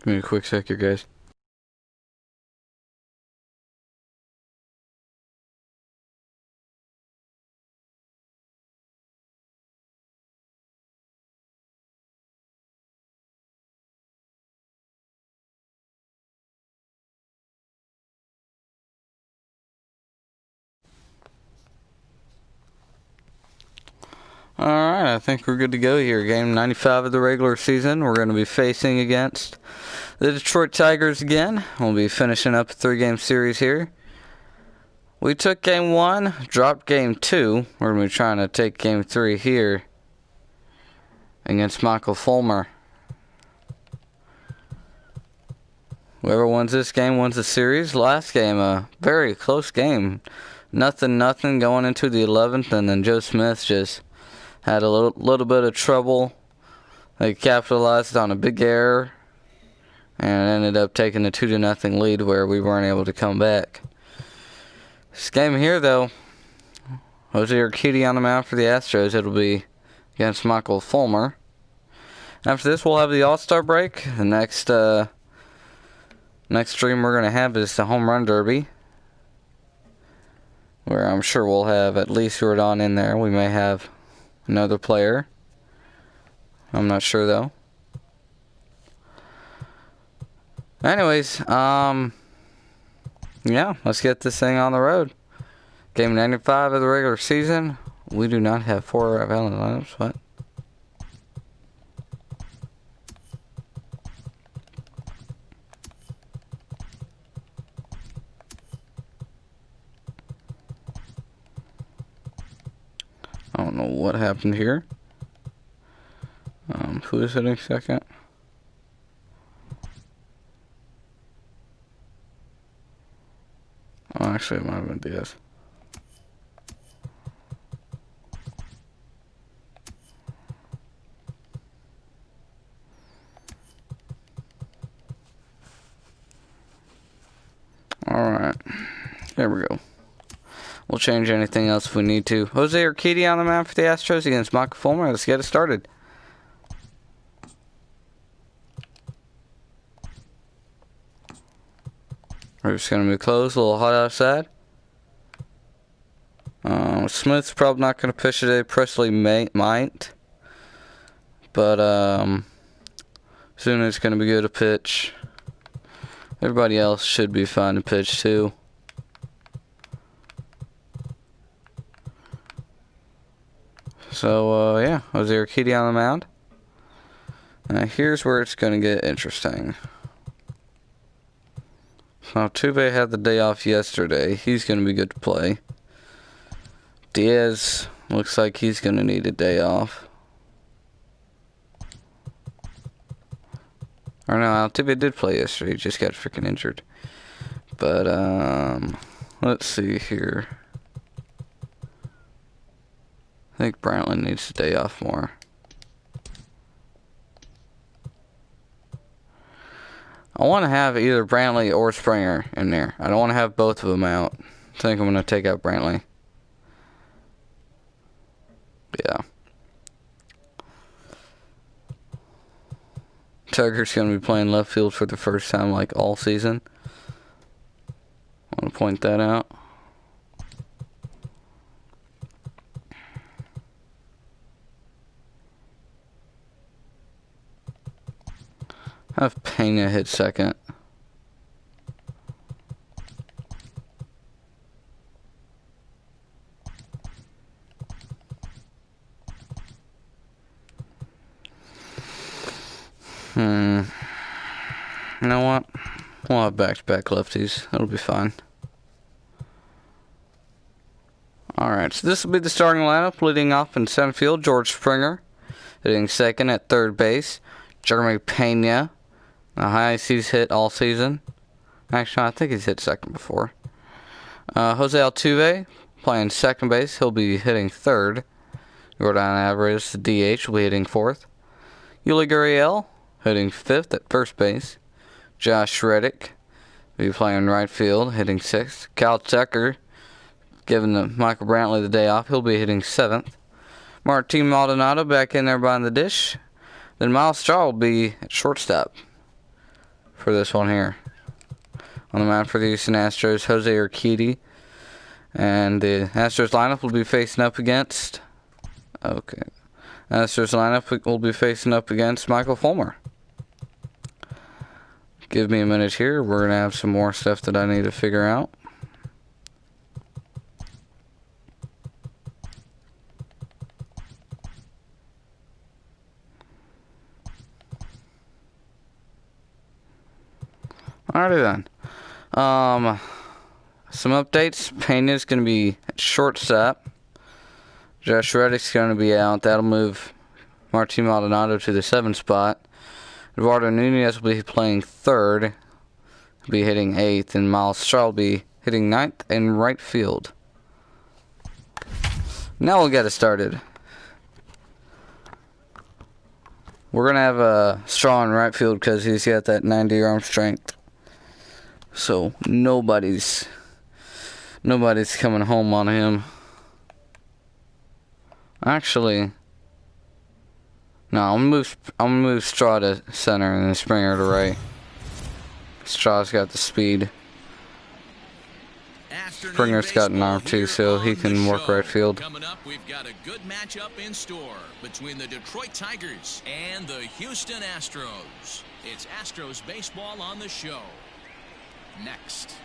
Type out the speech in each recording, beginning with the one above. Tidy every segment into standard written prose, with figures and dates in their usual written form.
Give me a quick sec here, guys. Alright, I think we're good to go here. Game 95 of the regular season. We're going to be facing against the Detroit Tigers again. We'll be finishing up a 3-game series here. We took game 1, dropped game 2. We're going to be trying to take game 3 here against Michael Fulmer. Whoever wins this game wins the series. Last game, a very close game. Nothing going into the 11th, and then Joe Smith just had a little bit of trouble. They capitalized on a big error and ended up taking a 2-0 lead where we weren't able to come back. This game here, though, Jose Urquidy on the mound for the Astros. It'll be against Michael Fulmer. After this, we'll have the All-Star break. The next stream we're going to have is the Home Run Derby, where I'm sure we'll have at least Rodon in there. We may have another player. I'm not sure, though. Anyways, yeah, let's get this thing on the road. Game 95 of the regular season. We do not have 4 valid lineups. What? I don't know what happened here. Who is hitting second? Oh, actually, it might have been Diaz. Alright. There we go. We'll change anything else if we need to. Jose Urquidy on the mound for the Astros against Michael Fulmer. Let's get it started. We're just going to be closed. A little hot outside. Smith's probably not going to pitch today. Presley might. But soon it's going to be good to pitch. Everybody else should be fine to pitch too. So, yeah, Jose Urquidy on the mound. Now, here's where it's going to get interesting. So, Altuve had the day off yesterday. He's going to be good to play. Diaz looks like he's going to need a day off. Or no, Altuve did play yesterday. He just got freaking injured. But, let's see here. I think Brantley needs a day off more. I want to have either Brantley or Springer in there. I don't want to have both of them out. I think I'm going to take out Brantley. Yeah. Tucker's going to be playing left field for the first time like all season. I want to point that out. Have Pena hit second. You know what? We'll have back-to-back lefties. That'll be fine. Alright, so this will be the starting lineup. Leading off in center field, George Springer. Hitting second at third base, Jeremy Pena. The highest he's hit all season. Actually, I think he's hit second before. Jose Altuve playing second base. He'll be hitting third. Jordan Alvarez, the DH, will be hitting fourth. Yuli Gurriel hitting fifth at first base. Josh Reddick will be playing right field, hitting sixth. Kyle Tucker, giving Michael Brantley the day off. He'll be hitting seventh. Martin Maldonado back in there behind the dish. Then Miles Straw will be at shortstop. for this one here. On the mound for the Houston Astros, Jose Urquidy. And the Astros lineup will be facing up against... Okay. Astros lineup will be facing up against Michael Fulmer. Give me a minute here. We're going to have some more stuff that I need to figure out. Alrighty then. Some updates. Pena's going to be at shortstop. Josh Reddick's going to be out. That'll move Martin Maldonado to the 7th spot. Eduardo Nunez will be playing 3rd. He'll be hitting 8th. And Miles Straw will be hitting 9th in right field. Now we'll get it started. We're going to have a Straw in right field because he's got that 90 arm strength. So nobody's coming home on him. Actually, no, I'm gonna move Straw to center and then Springer to right. Straw's got the speed. Springer's got an arm too, so he can work right field. Coming up, we've got a good matchup in store between the Detroit Tigers and the Houston Astros. It's Astros baseball on the show. Next.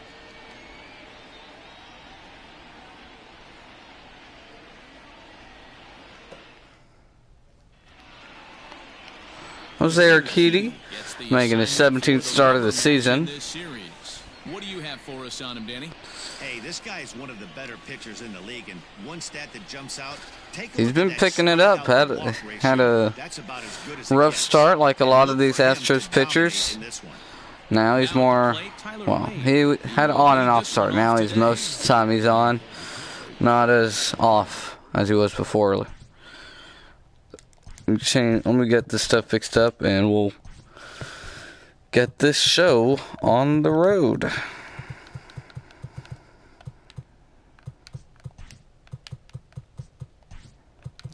Jose Urquidy making his 17th start of the season. What do you have for us on him, Danny? Hey, this guy is one of the better pitchers in the league, and one stat that jumps out. He's been picking it up. Had a rough start like a lot of these Astros pitchers. Now he's more, well, he had an on and off start. Now he's most of the time he's on, not as off as he was before. Let me get this stuff fixed up and we'll get this show on the road.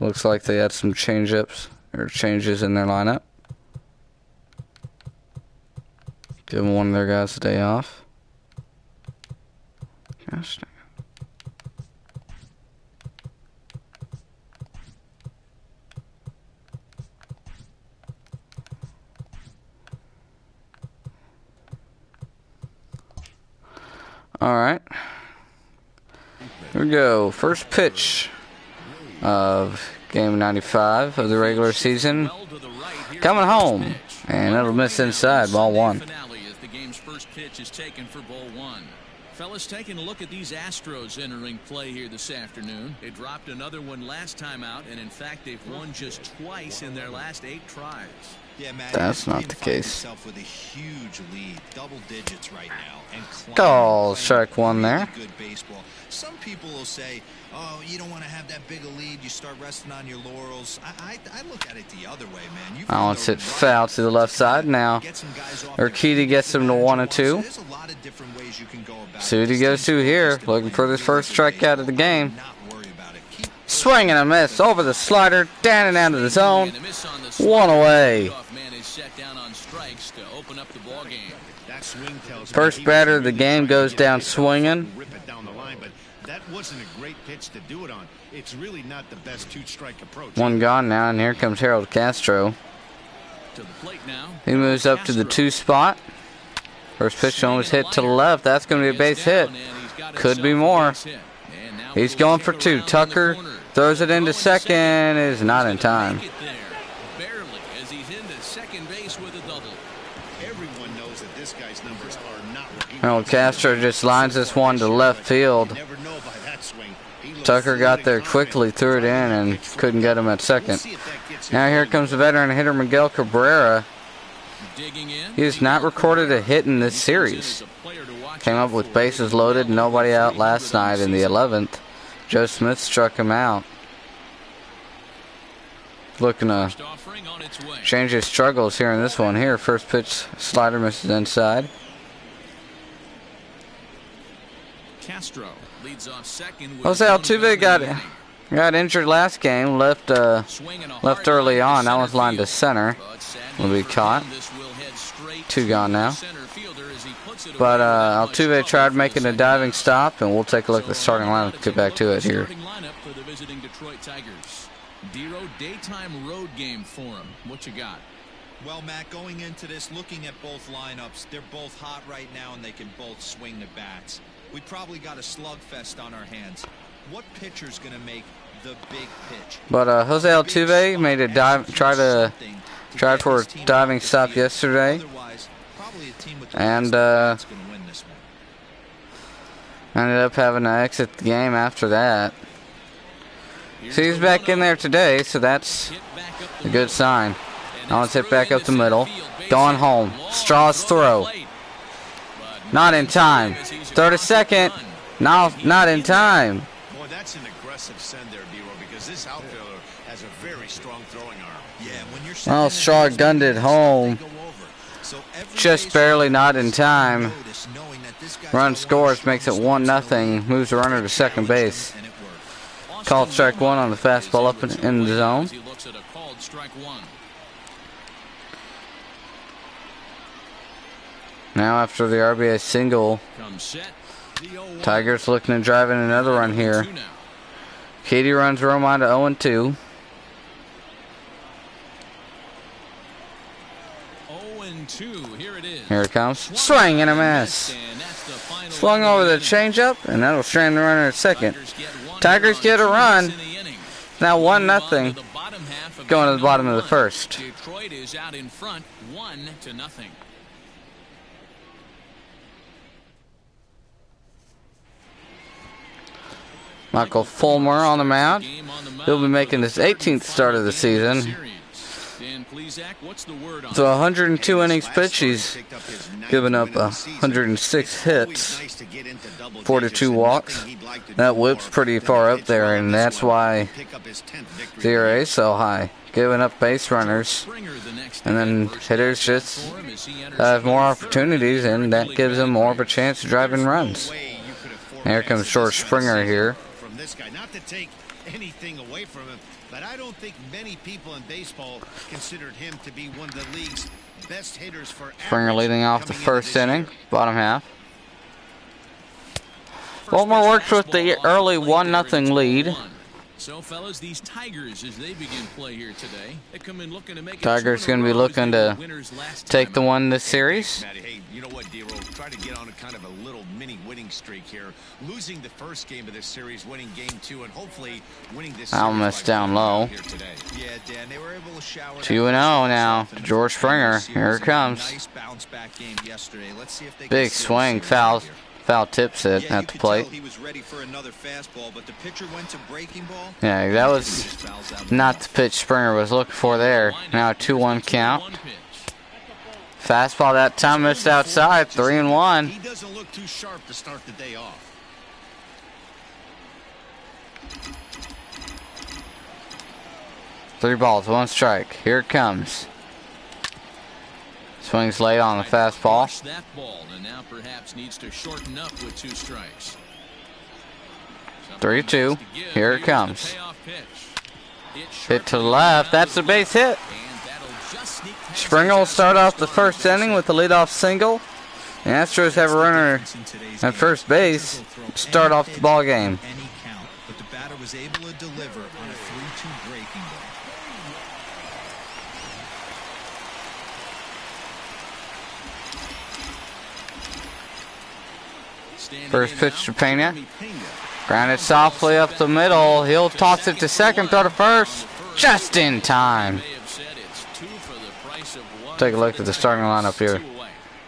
Looks like they had some change-ups or changes in their lineup. Giving one of their guys a day off. Gosh dang. Alright. Here we go. First pitch of game 95 of the regular season. Coming home. And it'll miss inside. Ball 1. The game's first pitch is taken for ball 1. Fellas, taking a look at these Astros entering play here this afternoon. They dropped another one last time out, and in fact, they've won just twice in their last 8 tries. Yeah, Matt, that's not the case. With a huge lead, double digits right now, and call strike 1 there. Good baseball. Some people will say, "Oh, you don't want to have that big a lead. You start resting on your laurels." I look at it the other way, man. I want to hit foul to the left side now. Urquidy gets him to 1-2. See what he goes to here. Looking for this first strikeout of the game. Swing and a miss over the slider, down and out of the zone. 1 away. First batter of the game goes down swinging. That wasn't a great pitch to do it on. It's really not the best 2-strike approach. 1 gone now, and here comes Harold Castro. He moves up to the 2 spot. First pitch almost hit to the left. That's going to be a base hit. Could be more. He's going for 2. Tucker throws it into second. Is not in time. Harold Castro just lines this one to left field. Tucker got there quickly, threw it in, and couldn't get him at second. Now here comes the veteran hitter Miguel Cabrera. He has not recorded a hit in this series. Came up with bases loaded, nobody out last night in the 11th. Joe Smith struck him out. Looking to change his struggles here in this one. Here, first pitch, slider misses inside. Jose Altuve got injured last game. Left early on. That was lined to center. Will be caught. 2 gone now. But Altuve tried making a diving stop, and we'll take a look at the starting lineup. Get back to it here. Dero, daytime road game for him. What you got? Well, Matt, going into this, looking at both lineups, they're both hot right now, and they can both swing the bats. We probably got a slugfest on our hands. What pitcher's going to make the big pitch? But Jose Altuve made a tried for a diving stop yesterday, and ended up having to exit the game after that. So he's back in there today, so that's a good sign. Now let's hit back up the middle. Going home. Straw's throw. Not in time. Third to second. No, not in time. Boy, that's an aggressive send there, Dero, because this outfielder has a very strong throwing arm. Yeah, when you're well, Straw gunned it home. Just barely not in time. Run scores, makes it 1-0. Moves the runner to second base. Called strike 1 on the fastball up in the zone. Now after the RBI single, Tigers looking to drive in another run here. Katie runs Romine to 0-2. 0-2, here it is. Here it comes. Swing and a miss. Swung over the changeup, and that'll strand the runner at second. Tigers get a run. Now 1-0. Going to the bottom of the first. Detroit is out in front, 1-0. Michael Fulmer on the mound. He'll be making his 18th start of the season. So 102 innings pitched. He's given up 106 hits, 42 walks. That whip's pretty far up there, and that's why the ERA is so high. Giving up base runners, and then hitters just have more opportunities, and that gives them more of a chance to drive in runs. Here comes George Springer here. This guy, not to take anything away from him, but I don't think many people in baseball considered him to be one of the league's best hitters for average. Springer leading off the first inning, bottom half. Fulmer works with the early 1-0 lead. So, fellas, these Tigers, as they begin play here today, they come in looking to make Tigers going to be looking to take the one this series. Hey, you know what, Dero? Try to get on a kind of a little mini winning streak here. Losing the first game of this series, winning game 2, and hopefully winning this series. Almost down low. Yeah, Dan, they were able to shower 2-0 now. George Springer. Here it comes. Nice bounce back game yesterday. Let's see if they Big swing, foul tips it at the plate. He was ready for another fastball, but the pitcher went to breaking ball. Yeah, that was not the pitch Springer was looking for there. Now a 2-1 count. Fastball that time missed outside. 3-1. He doesn't look too sharp to start the day off. Three balls, 1 strike. Here it comes. Swings late on the fastball. That ball, and now perhaps needs to shorten up with 2 strikes. 3-2. Here it comes. Hit to the left. That's a base hit. Springer will start off the first inning with the leadoff single. The Astros have a runner at first base. Start off the ball game. Any count, but the batter was able to deliver on a 3-2 breaking ball. First pitch to Pena. Grounded softly up the middle. He'll toss it to second, throw to first. Just in time. Take a look at the starting lineup here.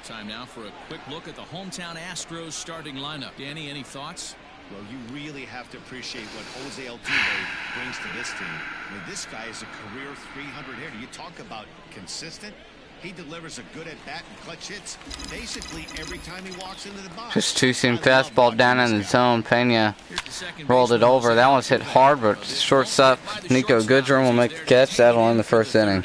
Time now for a quick look at the hometown Astros starting lineup. Danny, any thoughts? Well, you really have to appreciate what Jose Altuve brings to this team. I mean, this guy is a career 300 hitter. You talk about consistent. He delivers a good at-bat and clutch hits basically every time he walks into the box. Just two-seam fastball down in the zone. Pena rolled it over. That one's hit hard, but shortstop Nico Goodrum will make the catch. That'll end the first inning.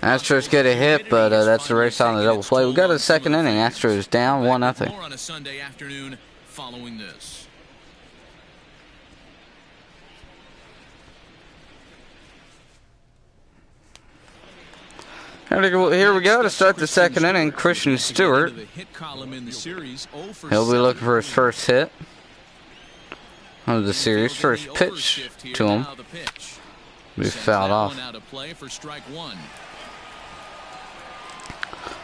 Astros get a hit, but that's the race on the double play. We got to the second inning. Astros down 1-0. More on a Sunday afternoon following this. Here we go to start the second inning. Christian Stewart. He'll be looking for his first hit of the series. First pitch to him. Be fouled off.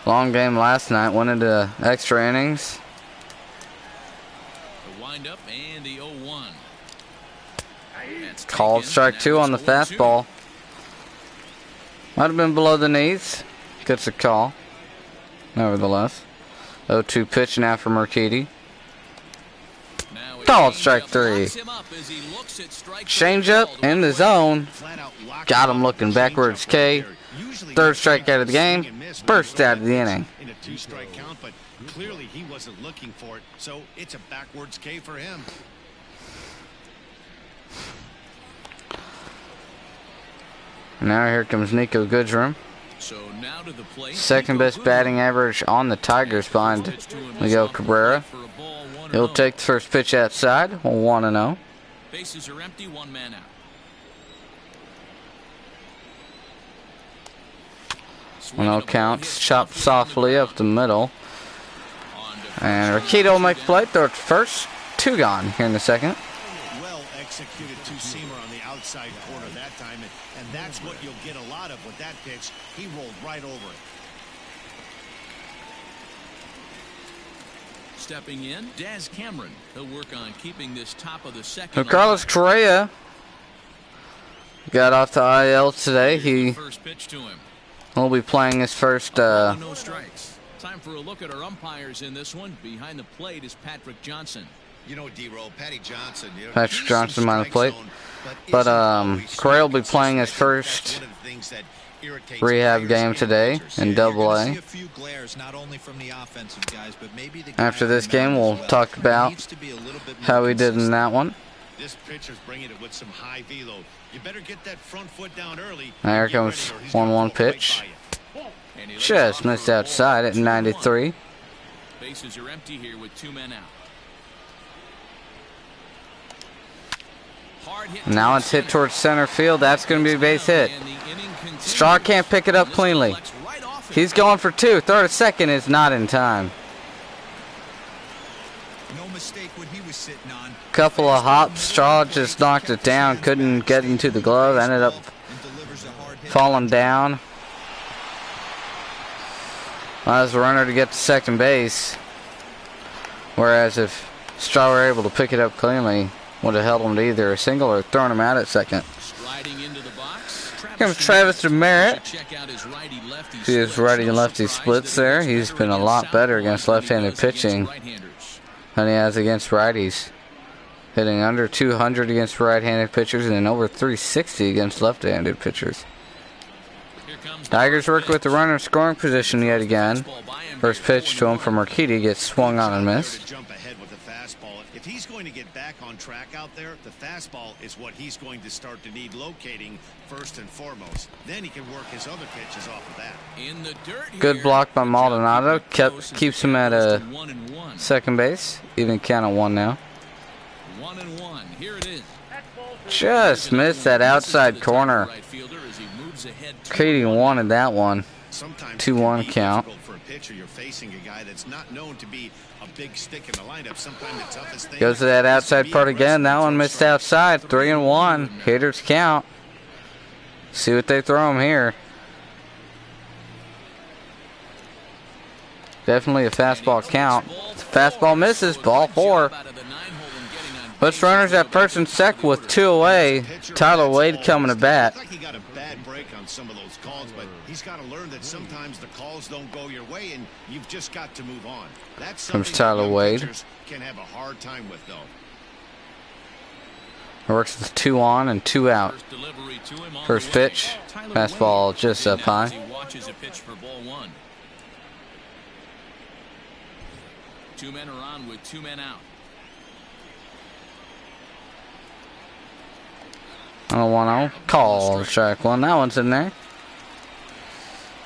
Long game last night. Went into extra innings. The windup and the 0-1. Called strike 2 on the fastball. Might have been below the knees. Gets a call. Nevertheless. 0-2 pitch now for Mercidi. Called strike 3. Change up in the zone. Got him looking backwards K. Third strikeout of the game. First out of the inning. In a 2-strike count, but clearly he wasn't looking for it, so it's a backwards K for him. Now here comes Nico Goodrum. So now to the plate. Second best batting average on the Tigers behind Miguel Cabrera. He'll take the first pitch outside. 1-0. Bases are empty, 1 man out. 1-0 counts. Chopped softly up the middle. And Raquito will make the play. Throw it first. 2 gone here in the second. Well executed two-seamer on the outside corner that time, and that's what you'll get a lot of with that pitch. He rolled right over it. Stepping in, Daz Cameron. He'll work on keeping this top of the second. Carlos Correa got off the IL today. He First pitch to him. will be playing his first. No strikes. Time for a look at our umpires in this one. Behind the plate is Patrick Johnson. You know, D-Roll, Patty Johnson. Patrick Johnson behind the plate. But Correa will be playing his first rehab game today in Double-A. After this game, we'll talk about how he did in that one. This pitcher's bringing it with some high velo. You better get that front foot down early. There comes 1-1 pitch. Just missed outside at 93. Bases are empty here with 2 men out. Now it's hit towards center field. That's going to be a base hit. Straw can't pick it up cleanly. He's going for 2. Throw to second is not in time. No mistake what he was sitting on. Couple of hops. Straw just knocked it down. Couldn't get into the glove. Ended up falling down. Allows the runner to get to second base. Whereas if Straw were able to pick it up cleanly, would have held him to either a single or thrown him out at second. Here comes Travis DeMerit. See his righty and lefty splits there. He's been a lot better against left-handed pitching than he has against righties. Hitting under 200 against right-handed pitchers and over 360 against left-handed pitchers. Tigers work with the runner in scoring position yet again. First pitch to him from Mercidi gets swung on and missed. If he's going to get back on track out there, the fastball is what he's going to start to need locating first and foremost. Then he can work his other pitches off of that. In the dirt here, good block by Maldonado. Keeps him at a second base. Even count of 1 now. 1-1. Here it is. Just missed that outside corner. Katie wanted that one. 2-1 count. For a pitcher, you're facing a guy that's not known to be a big stick in the lineup. Sometimes the toughest thing goes to that outside part again. That one missed outside. 3-1. Hitters count. See what they throw him here. Definitely a fastball count. Fastball misses. Ball 4. Puts runners at first and second with 2 away. Tyler Wade coming to bat. He got a bad break on some of those calls, but he's got to learn that sometimes the calls don't go your way, and you've just got to move on. That's something Tyler Wade. Can have a hard time with, though. Works with 2 on and 2 out. First pitch. Fastball just up high. Watches a pitch for ball 1. 2 men are on with 2 men out. 1-0. Call strike 1. That one's in there.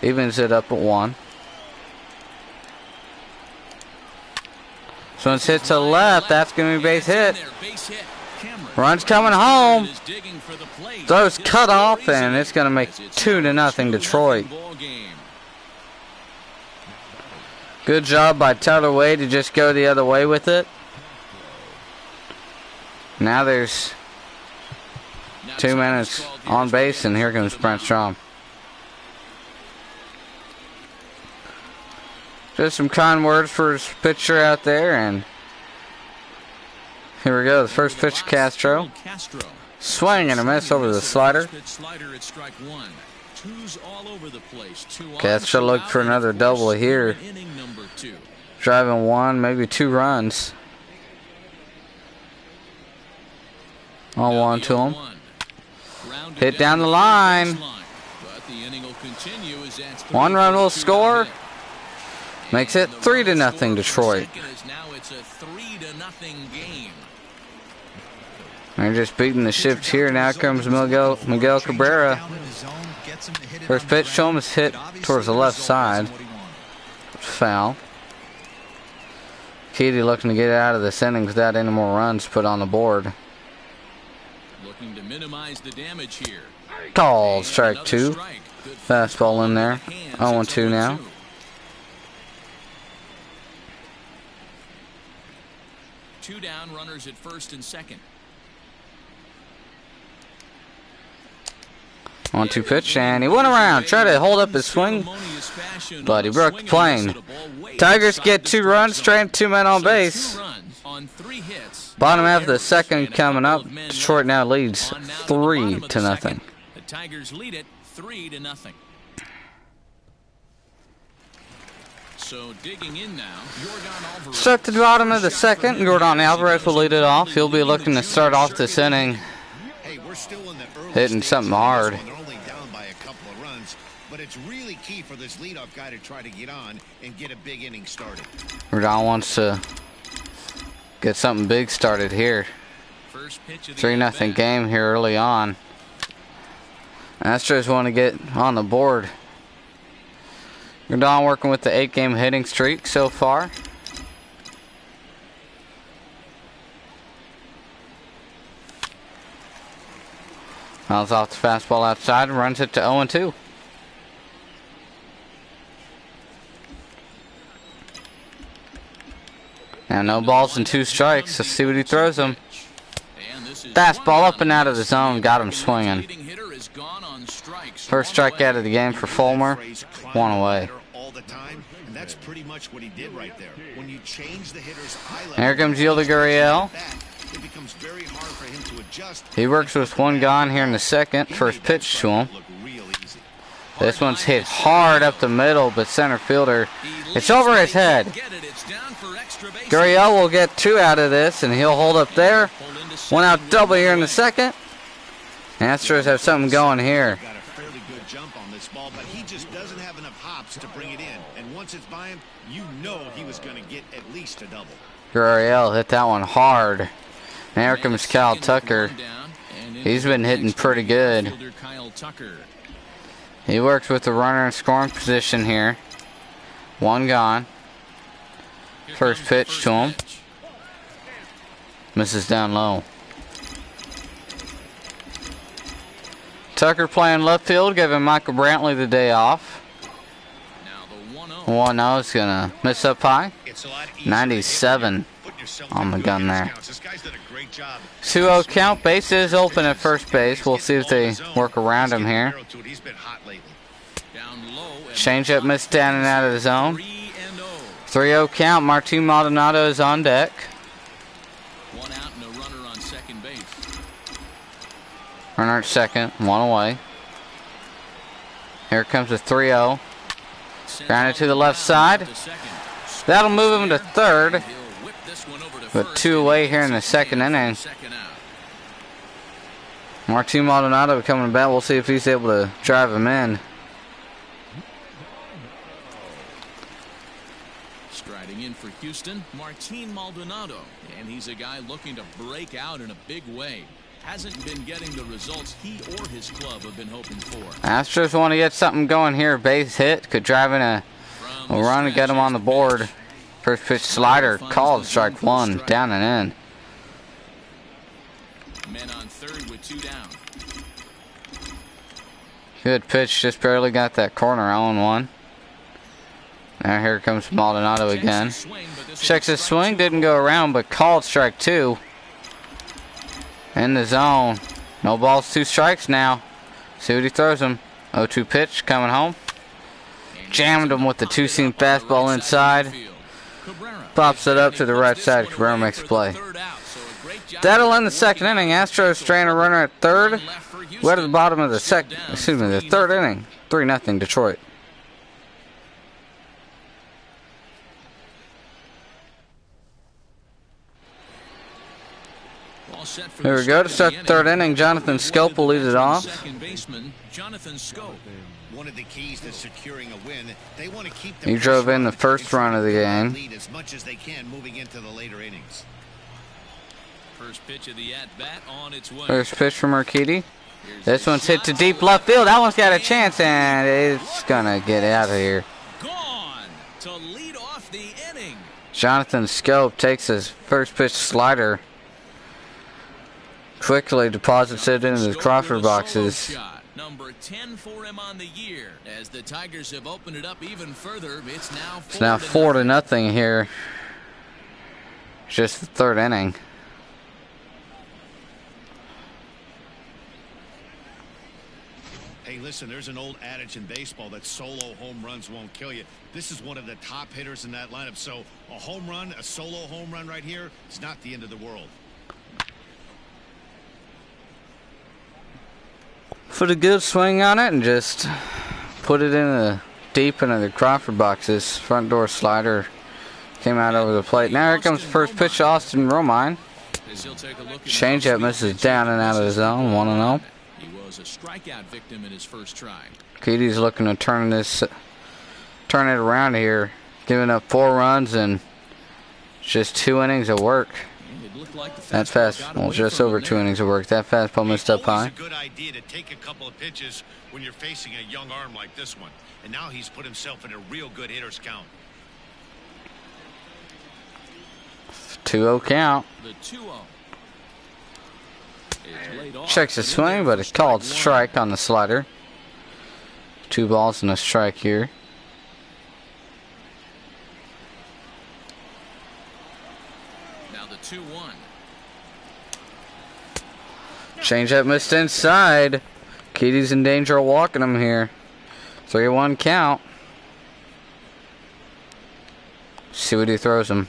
Evens it up at 1. So it's hit to the left. That's going to be base hit. Run's coming home. Throws cut off, and it's going to make 2-0 Detroit. Good job by Tyler Wade to just go the other way with it. Now there's 2 minutes on base, and here comes Brent Strom. Just some kind words for his pitcher out there, and here we go. The first pitch to Castro. Swing and a miss over the slider. Castro looked for another double here. Driving 1, maybe 2 runs. On 1 to him. Hit down the line. 1 run will score. Makes it 3-0 Detroit. They're just beating the shift here. Now comes Miguel Cabrera. First pitch to him is hit towards the left side. Foul. Keedy looking to get out of this inning without any more runs put on the board. Looking to minimize the damage here. Called strike 2. Fastball in there. 0-2 now. Two down, runners at first and second. 1-2 pitch, and he went around, tried to hold up his swing, but he broke the plane. Tigers get 2 runs, straight 2 men on base. Bottom half of the second coming up. Detroit now leads 3-0. The Tigers lead it 3-0. So digging in now, Start to the bottom of the second. Yordan Alvarez will lead it off. He'll be looking to start off this inning hitting something hard. They're only down by a couple of runs, but it's really key for this leadoff guy to try to get on and get a big inning started. Yordan wants to get something big started here. 3-0 game here early on. Astros want to get on the board. Yordan working with the 8-game hitting streak so far. Fouls off the fastball outside and runs it to 0-2. Now no balls and 2 strikes. Let's see what he throws him. Fastball up and out of the zone. Got him swinging. First strikeout of the game for Fulmer. 1 away. That's pretty much what he did right there. When you change the hitter's eye level, Here comes Yildiz Gurriel. it becomes very hard for him to adjust. He works with 1 gone here in the second. First pitch to him. This one's hit hard up the middle, but center fielder, it's over his head. Gurriel will get 2 out of this, and he'll hold up there. 1 out double here in the second. Astros have something going here. Got a fairly good jump on this ball, but he just doesn't have enough hops to bring it in. And once it's by him, you know he was going to get at least a double. Gurriel hit that one hard. And here comes Kyle Tucker. He's been hitting pretty good. He works with the runner in scoring position here. 1 gone. First pitch to him. Misses down low. Tucker playing left field, giving Michael Brantley the day off. 1-0 is going to miss up high. 97 on the gun there. 2-0 count. Base is open at first base. We'll see if they work around him here. Changeup missed down and out of the zone. 3-0 count. Martin Maldonado is on deck. 1 out and a runner on second base. Runner at second. 1 away. Here comes a 3-0. Grounded to the left side. That'll move him to third. But 2 away here in the second inning. Martin Maldonado coming back. We'll see if he's able to drive him in. Striding in for Houston, Martin Maldonado. And he's a guy looking to break out in a big way. Hasn't been getting the results he or his club have been hoping for. Astros want to get something going here. Base hit. Could drive in a run and get him on the board. First pitch slider called strike 1. Down and in. Men on third with 2 down. Good pitch. Just barely got that corner. 0-1. Now here comes Maldonado again. Checks his swing, didn't go around, but called strike 2. In the zone. No balls, 2 strikes now. See what he throws him. 0-2 pitch coming home. Jammed him with the 2-seam fastball inside. Pops it up to the right side. Cabrera makes a play. That'll end the second inning. Astros stranding a runner at third. We're at the bottom of the the third inning. 3-0 Detroit. Here we go to start the third inning. Jonathan Scope will lead it off. One of the keys to securing a win, they want to keep He drove in the first run of the game. As much as they can moving into the later innings. First pitch of the at-bat on its way. First pitch from Urquidy. This one's hit to deep left field. That one's got a chance, and it's gonna get out of here. Gone to lead off the inning. Jonathan Scope takes his first pitch slider, quickly deposits it into the Crawford boxes. Number 10 for him on the year. As the Tigers have opened it up even further, it's now 4-0 here. Just the third inning. Hey, listen, there's an old adage in baseball that solo home runs won't kill you. This is one of the top hitters in that lineup. So a home run, a solo home run right here, it's not the end of the world. Put a good swing on it and just put it in the deep into the Crawford boxes. Front door slider came out over the plate. Now here comes the first pitch to Austin Romine. Changeup misses down and out of the zone. 1-0. He was a strikeout victim in his first try. Urquidy's looking to turn it around here, giving up 4 runs and just 2 innings of work. That fastball, just over 2 innings of work. That fastball missed up high. It's a good idea to take a couple of pitches when you're facing a young arm like this one. And now he's put himself in a real good hitter's count. 2-0 count. The 2-0. Checks the swing, but it's called strike on the slider. 2 balls and a strike here. Now the 2-1. Changeup missed inside. Urquidy's in danger of walking him here. 3-1 count. See what he throws him.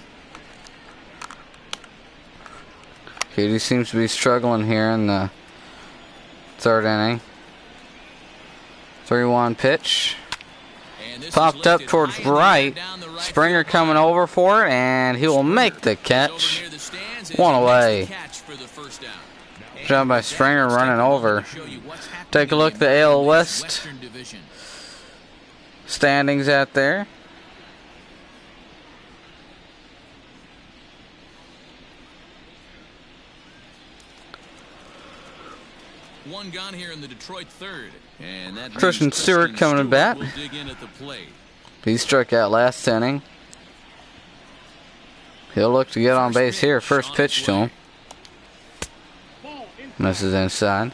Urquidy seems to be struggling here in the third inning. 3-1 pitch. Popped up towards right. Springer coming over for it, and he will make the catch. 1 away. Job by Springer running over. Take a look at the AL West standings out there. One gone here in the Detroit third. And that Christian Stewart coming to bat. will dig in at the plate. He struck out last inning. He'll look to get on base here. First pitch to him. Misses inside.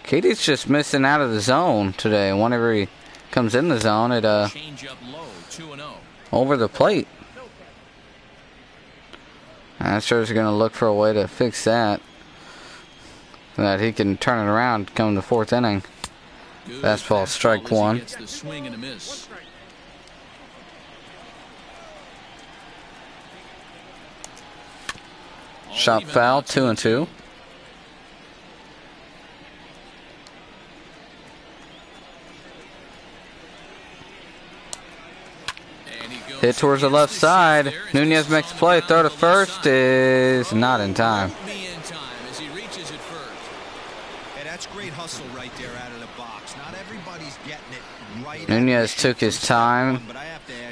Urquidy's just missing out of the zone today. Whenever he comes in the zone, it Change up low, 2-0. over the plate. Astros are going to look for a way to fix that, so that he can turn it around come the fourth inning. Fastball, strike 1. Gets the swing and a miss. Shot foul, 2-2. Hit towards the left side. Nunez makes a play. Throw to first is not in time. Hey, that's great hustle right there out of the box. Not everybody's getting it right. Nunez took his time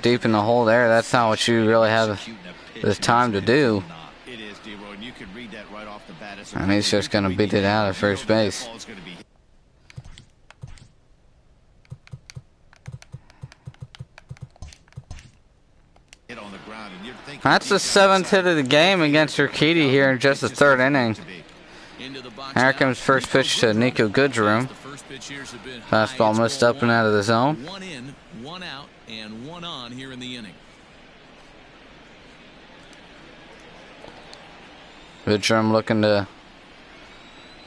deep in the hole there. That's not what you really have the time to do. It is, D-Roy, and you can read that right off the bat. And he's just going to beat it out at first base. That's the 7th hit of the game against Urquidy here in just the third inning. the box. Here comes first pitch to Nico Goodrum. Fastball missed up and out of the zone. 1 in, 1 out, and 1 on here in the inning. Goodrum looking to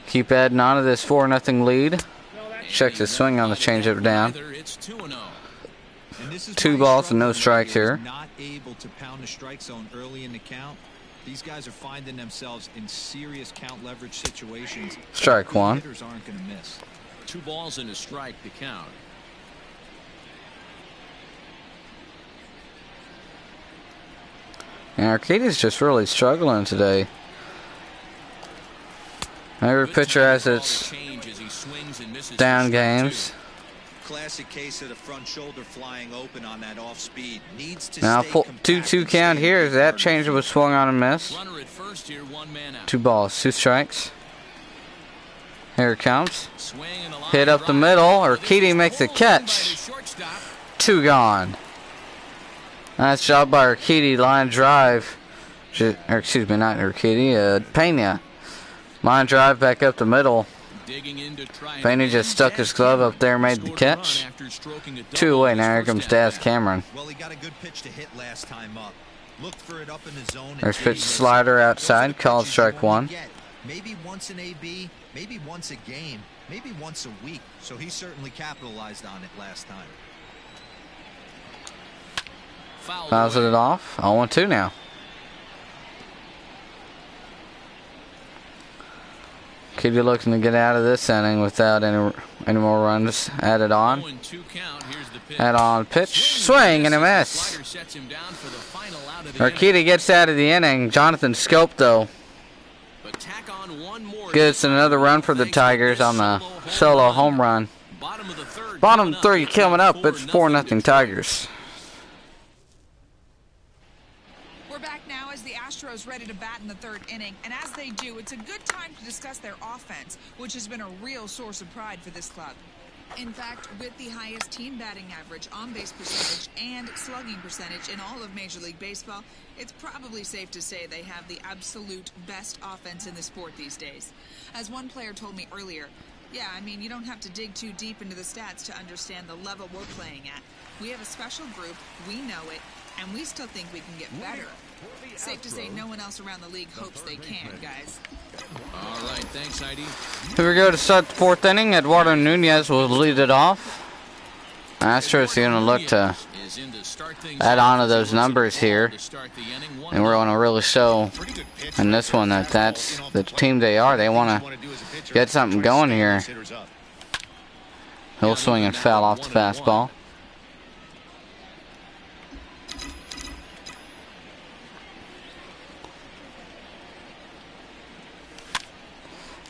keep adding on to this 4-0 lead. Checks his swing on the changeup down. It's 2-0. 2 balls and no strikes here. Not able to pound the strike zone early in the count. These guys are finding themselves in serious count leverage situations. Strike 1. Hitters aren't going to miss. 2 balls and a strike to count. And Arcadi's just really struggling today. Every pitcher has its down games. Classic case of the front shoulder flying open on that off speed. Needs to Now, stay 2-2 count here. As that changeup was swung on and missed. Runner at first here, 1 man out. 2 balls, 2 strikes. Here it comes. Swing and a line Hit up the middle. Urquidy makes the catch. 2 gone. Nice job by Urquidy. Line drive. Or excuse me, not Urquidy. Pena. Line drive back up the middle. Pena just stuck his glove up there and made the catch. 2 away. Now here comes Daz Cameron. Well, he got a good pitch to hit last time up. Looked for it up in the zone. There's pitch slider outside. Called strike 1. Maybe once an AB, maybe once a game, maybe once a week. So he certainly capitalized on it last time. Fouls it off. 0-2 now. Kitty looking to get out of this inning without any more runs added on. Add on pitch, swing and a miss. Urquidy gets out of the inning. Jonathan Scope though gets another run for the Tigers on the solo home run. Bottom 3 coming up. It's 4-0 Tigers. The Astros ready to bat in the 3rd inning, and as they do, it's a good time to discuss their offense, which has been a real source of pride for this club. In fact, with the highest team batting average, on-base percentage, and slugging percentage in all of Major League Baseball, it's probably safe to say they have the absolute best offense in the sport these days. As one player told me earlier, yeah, I mean, you don't have to dig too deep into the stats to understand the level we're playing at. We have a special group, we know it, and we still think we can get better. Safe to say no one else around the league hopes they can, guys. All right, thanks, Heidi. Here we go to start the 4th inning. Eduardo Nunez will lead it off. Astros are going to look to add on to those numbers here. And we're going to really show in this one that that's the team they are. They want to get something going here. He'll swing and foul off the fastball.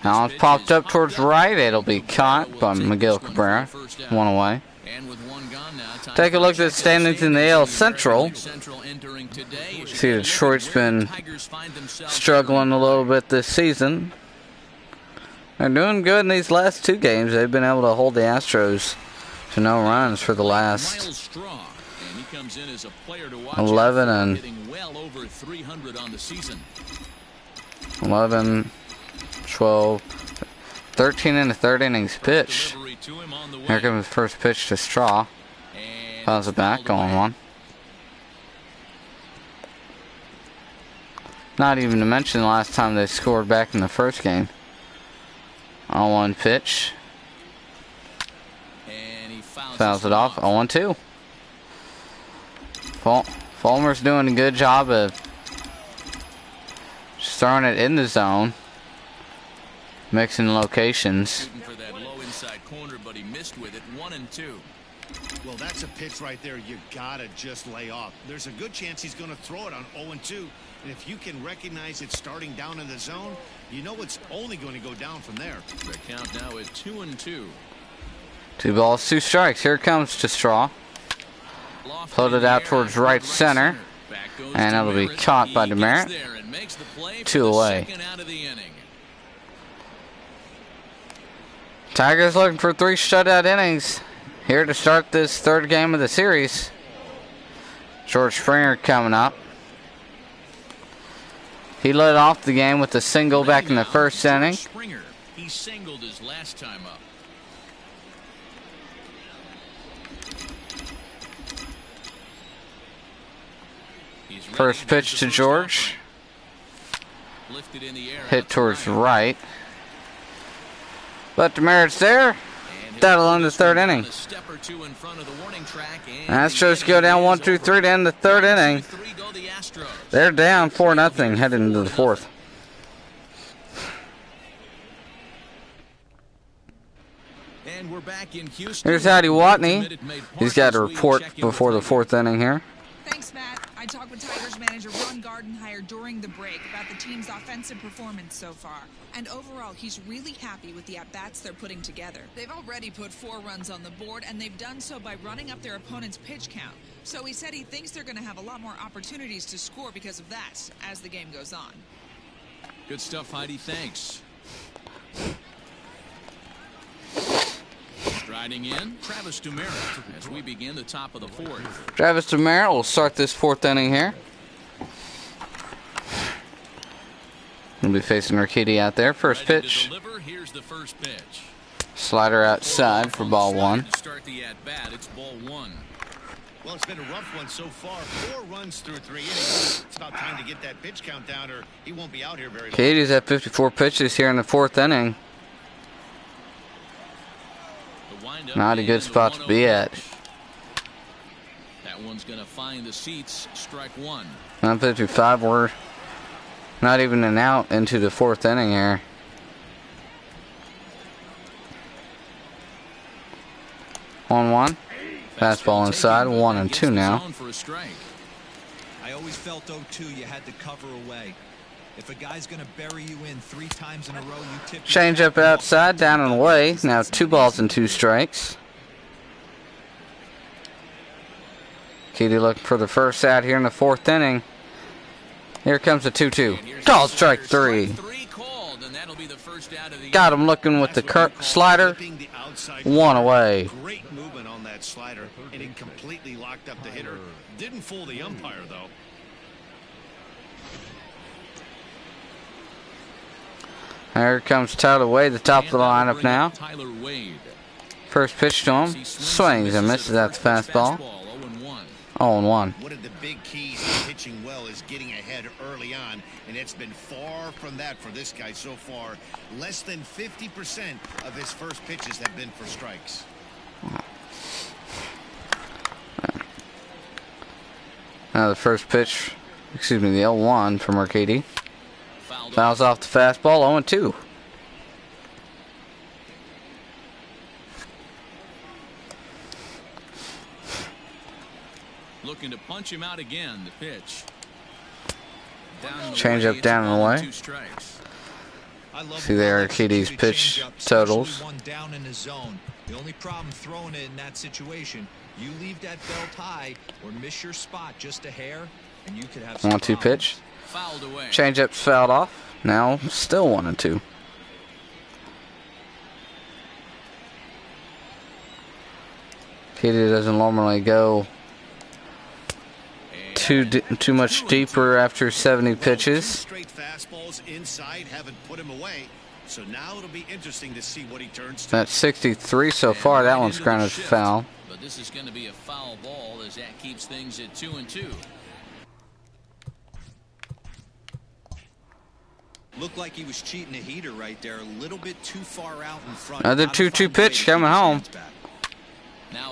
Now it's popped up towards right. It'll be caught by Miguel Cabrera. 1 away. Take a look at the standings in the AL Central. See, Detroit's been struggling a little bit this season. They're doing good in these last 2 games. They've been able to hold the Astros to no runs for the last 11 and 11, 12, 13 in the 3rd innings pitch. Here comes the first pitch to Straw. Fouls it back, going 1. Not even to mention the last time they scored back in the 1st game. On 1 pitch. Fouls it off, 0-2. Fulmer's doing a good job of just throwing it in the zone. Mixing locations. For that low inside corner, but he missed with it. 1-2. Well, that's a pitch right there you gotta just lay off. There's a good chance he's going to throw it on 0-2. And if you can recognize it starting down in the zone, you know it's only going to go down from there. The count now at 2-2. 2 balls, 2 strikes. Here it comes to Straw. Floated out towards right center. And it'll be caught by DeMerit. 2 away. Tigers looking for 3 shutout innings here to start this 3rd game of the series. George Springer coming up. He led off the game with a single back in the first inning. Springer. He singled his last time up. First pitch to George. Hit towards right. But Demerits there. That'll end the third inning. Astros go down 1-2-3 to end the third inning. They're down 4-0 heading into the fourth. And we're back in Houston. Here's Hattie Watney. He's got a report before the fourth inning here. Thanks, Matt. I talked with Tigers manager Ron Gardenhire during the break about the team's offensive performance so far. And overall, he's really happy with the at-bats they're putting together. They've already put 4 runs on the board, and they've done so by running up their opponent's pitch count. So he said he thinks they're going to have a lot more opportunities to score because of that as the game goes on. Good stuff, Heidi. Thanks. Striding in, Travis Demerits as we begin the top of the fourth. Travis Demerits will start this fourth inning here. We'll be facing Urquidy out there. First pitch. Here's the first pitch. Slider outside for ball 1. To start the at-bat, it's ball 1. Well, it's been a rough one so far. 4 runs through 3 innings. It's about time to get that pitch count down, or he won't be out here very long. Urquidy's at 54 pitches here in the fourth inning. Not a good spot to be at. That one's going to find the seats. Strike 1. 9:55. We're not even an out into the fourth inning here. On 1. Fastball inside. 1-2 now. I always felt 0-2 you had to cover away. If a guy's going to bury you in 3 times in a row, you tip. Change up outside, down and away. Now 2 balls and 2 strikes. Urquidy looking for the first out here in the fourth inning. Here comes the 2-2. Call strike 3. Got him looking with the slider. 1 away. Great movement on that slider, and it completely locked up the hitter. Didn't fool the umpire, though. Here comes Tyler Wade, the top of the lineup now. First pitch to him. Swings and misses at the fastball. 0-1. One of the big keys to pitching well is getting ahead early on, and it's been far from that for this guy so far. Less than 50% of his first pitches have been for strikes. Now the first pitch, the 0-1 from Urquidy. Fouls off the fastball, 0-2. Looking to punch him out again. The pitch. Change up down and away. See there Urquidy's pitch totals. Down in the zone. The only problem throwing it in that situation, you leave that belt high or miss your spot just a hair, and you could have some 1-2 pitch. Fouled away. Change up's fouled off. Now still 1-2. Urquidy doesn't normally go too much deeper after 70 pitches. Straight fastballs inside haven't put him away. So now it'll be interesting to see what he turns to. That's 63 so far. That one's grounded to foul. But this is going to be a foul ball as that keeps things at 2-2. Looked like he was cheating a heater right there, a little bit too far out in front. Another 2-2 pitch coming home.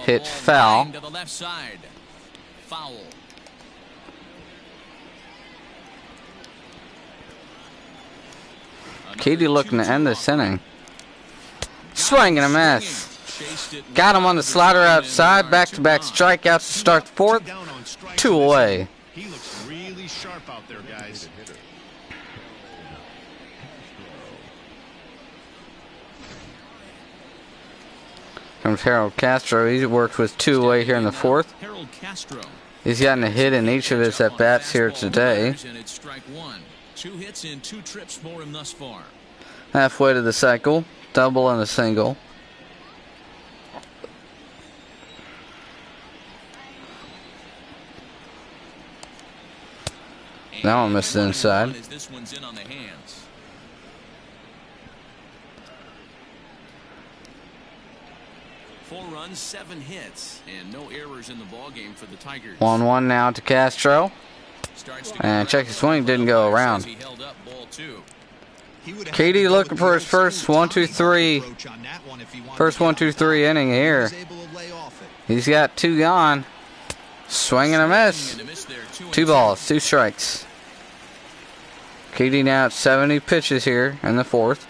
Hit foul. To the left side. Foul. Urquidy looking to end this inning. Swing and a miss. Got him on the slider outside. Back-to-back strikeouts to start the fourth. 2 away. He looks really sharp out there, guys. Comes Harold Castro. He's worked with 2 away here in the fourth. He's gotten a hit in each of his at-bats here today. 2 hits in 2 trips for him thus far. Halfway to the cycle. Double and a single. That one missed the inside. As this one's in on the hands. Four runs, 7 hits, and no errors in the ballgame for the Tigers. 1-1 now to Castro. And check his swing, didn't go around. Katie looking for his first 1-2-3. First 1-2-3 inning here. He's got 2 gone. Swing and a miss. 2 balls, 2 strikes. Katie now at 70 pitches here in the 4th.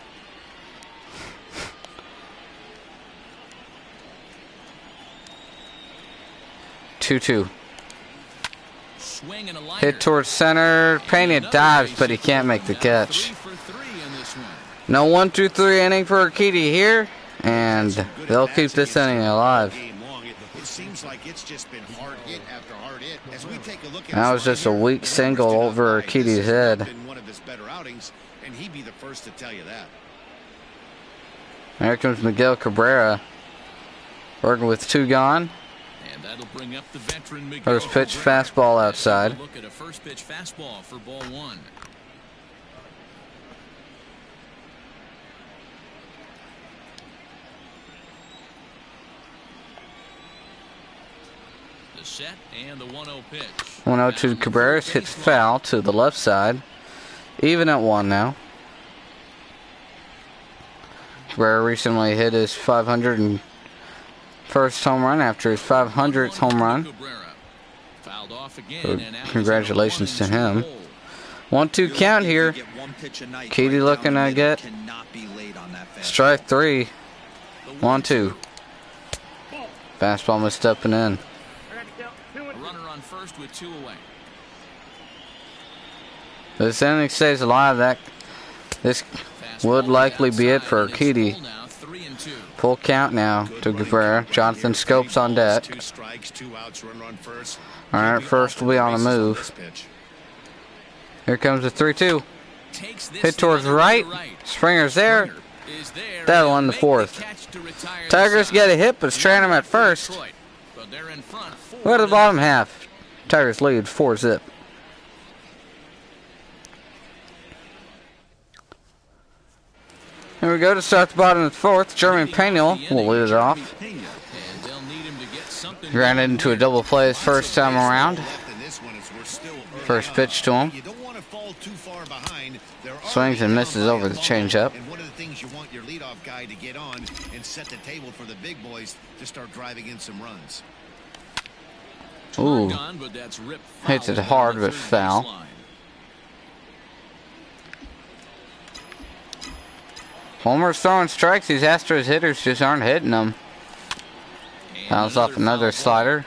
Two. Hit towards center. Pena dives, but he can't make the catch. No 1-2-3 inning for Katie here, and they'll keep this inning alive. That was just a weak single over Kitty's head. There comes Miguel Cabrera, working with 2 gone. First pitch fastball outside. Look at a first pitch fastball for ball 1. The set and the 1-0 pitch. 1-0 to Cabrera, hits foul to the left side. Even at 1 now. Cabrera recently hit his 501st home run after his 500th home run. So congratulations to him. 1-2 count here. Katie looking to get strike 3. 1-2. Fastball missed up and in. Runner on first with 2 away. This inning stays alive. This would likely be it for Katie. Full count now to Cabrera. Jonathan Scopes on deck. Alright, first will be on the move. Here comes the 3-2. Hit towards right. Springer's there. That'll end the 4th. Tigers get a hit, but strand him at first. Look at the bottom half. Tigers lead 4-zip. Here we go to start the bottom of the 4th. Jeremy Pena will lead it off. Grounded into a double play his first time around. First pitch to him. Swings and misses over the changeup. And one of the things you want your leadoff guy to get on and set the table for the big boys to start driving in some runs. Ooh. Hits it hard but foul. Homer's throwing strikes. These Astros hitters just aren't hitting them. Fouls off another slider.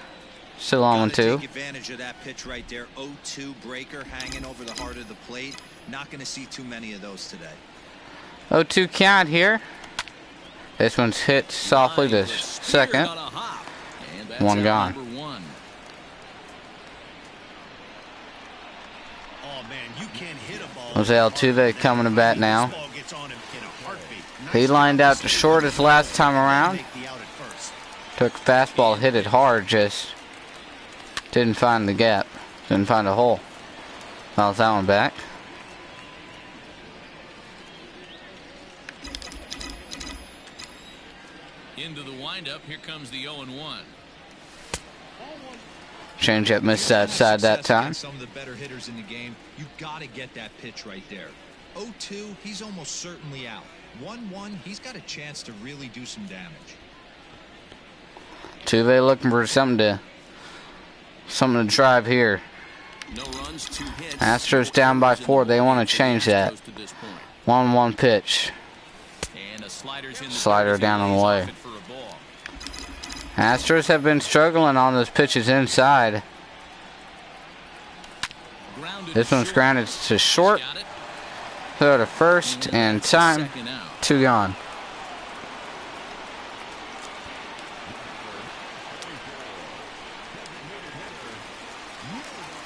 Still on 1-2. Take advantage of that pitch right there. 0-2 breaker hanging over the heart of the plate. Not going to see too many of those today. 0-2 count here. This one's hit softly to second. 1 gone. Jose Altuve coming to bat now. He lined out to short his last time around. Took a fastball, hit it hard, just didn't find the gap. Didn't find a hole. Fouls that one back. Into the windup, here comes the 0-1. Changeup missed outside that time. Some of the better hitters in the game, you got to get that pitch right there. 0-2, he's almost certainly out. 1-1, he's got a chance to really do some damage. Altuve looking for something to drive here. No runs, 2 hits. Astros down by 4. They want to change that. 1-1 pitch. Slider down on the way. Astros have been struggling on those pitches inside. This one's grounded to short. Throw to first, and time. 2 gone.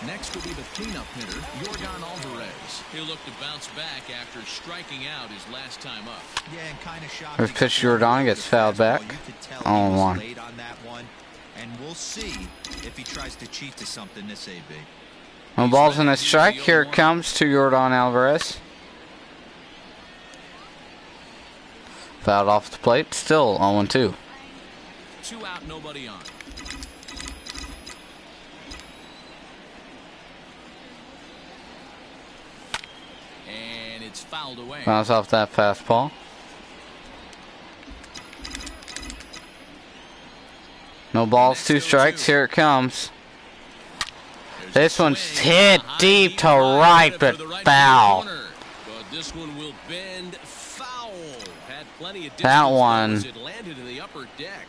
Next will be the cleanup hitter, Yordan Alvarez. He'll look to bounce back after striking out his last time up. Yeah, and kind of shocking. First pitch, Yordan gets fouled back. 0-1. And we'll see if he tries to cheat to something this AB. No balls in a strike. Here it comes to Yordan Alvarez. Fouled off the plate. Still 0-2. 2 out, nobody on. And it's fouled away. Bounce off that fastball. No balls, 2 strikes. Here it comes. This one's hit deep to right, but foul. But this one will bend foul. Had plenty of That one it landed in the upper deck.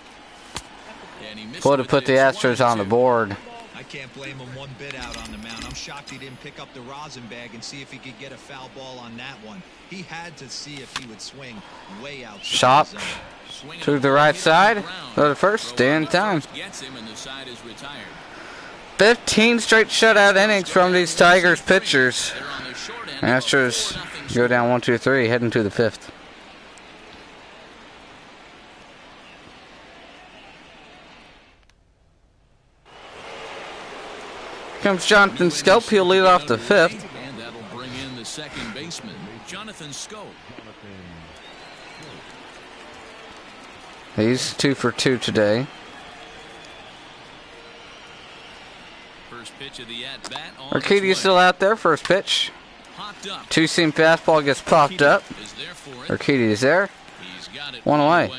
And he missed would have put the Astros on the board. I can't blame him one bit out on the mound. I'm shocked he didn't pick up the rosin bag and see if he could get a foul ball on that one. He had to see if he would swing way out. Shot to the right side. For the first day in time. Gets him and the side is retired. 15 straight shutout innings from these Tigers pitchers. Astros go down 1-2-3, heading to the 5th. Here comes Jonathan Scope. He'll lead off the 5th. And that'll bring in the second baseman, Jonathan Scope. He's 2 for 2 today. First pitch of the at-bat. Urquidy's still out there. First pitch. 2-seam fastball gets popped up. Urquidy is there. 1 away.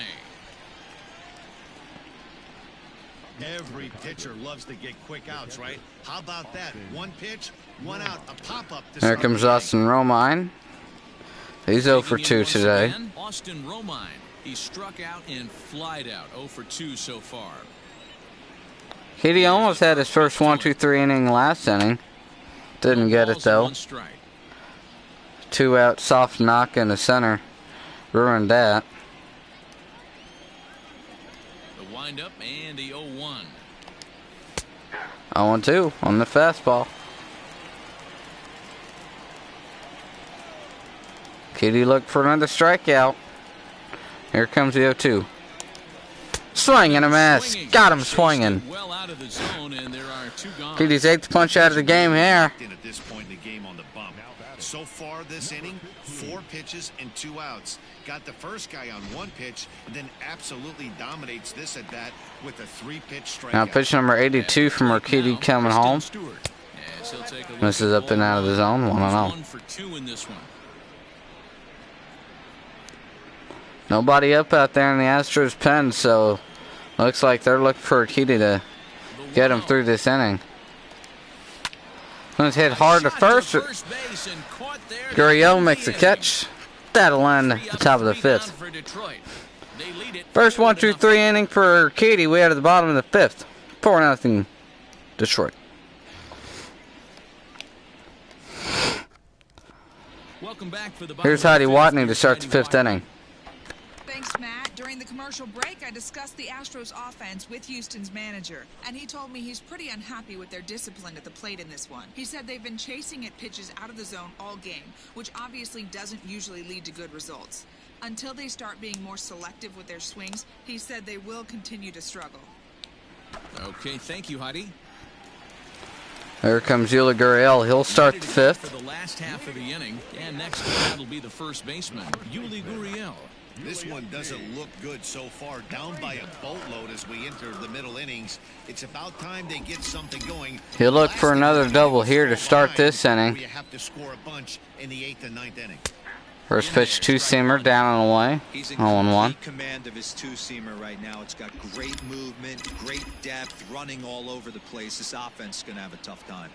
Every pitcher loves to get quick outs, right? How about that? 1 pitch, 1 out, a pop-up. There comes Austin Romine. He's 0 for 2 today. Austin Romine. He struck out and flied out. 0 for 2 so far. Urquidy almost had his first 1-2-3 inning last inning. Didn't get it though. 2 out, soft knock in the center. Ruined that. The windup and the 0-1. 0-2 on the fastball. Urquidy looked for another strikeout. Here comes the 0-2. Swing and a miss. Got him swinging. Urquidy's 8th punch out of the game here. At this point in the game on the bump. So far this inning, 4 pitches and 2 outs. Got the first guy on 1 pitch, and then absolutely dominates this at bat with a 3-pitch strikeout. Now pitch number 82 from Urquidy coming home. Misses up and out of the zone. 1-0. Nobody up out there in the Astros pen, so looks like they're looking for Urquidy to get him through this inning. Let's hit hard to first. Gurriel makes the catch. That'll end the top of the 5th. First 1-2-3 inning for Urquidy. We are at the bottom of the 5th. 4-0 Detroit. Here's Heidi Watney to start the 5th inning. Thanks, Matt. During the commercial break, I discussed the Astros offense with Houston's manager, and he told me he's pretty unhappy with their discipline at the plate in this one. He said they've been chasing at pitches out of the zone all game, which obviously doesn't usually lead to good results. Until they start being more selective with their swings, he said they will continue to struggle. Okay, thank you, Heidi. Here comes Yuli Gurriel. He'll start the 5th. For the last half of the inning, and next that'll be the first baseman, Yuli Gurriel. This one doesn't look good so far. Down by a boatload as we enter the middle innings. It's about time they get something going. He'll look for another double here to start this inning. You have to score a bunch in the 8th and 9th inning. First pitch, 2-seamer down and away. He's in 0-1. command of his 2-seamer right now. It's got great movement, great depth, running all over the place. This offense is going to have a tough time.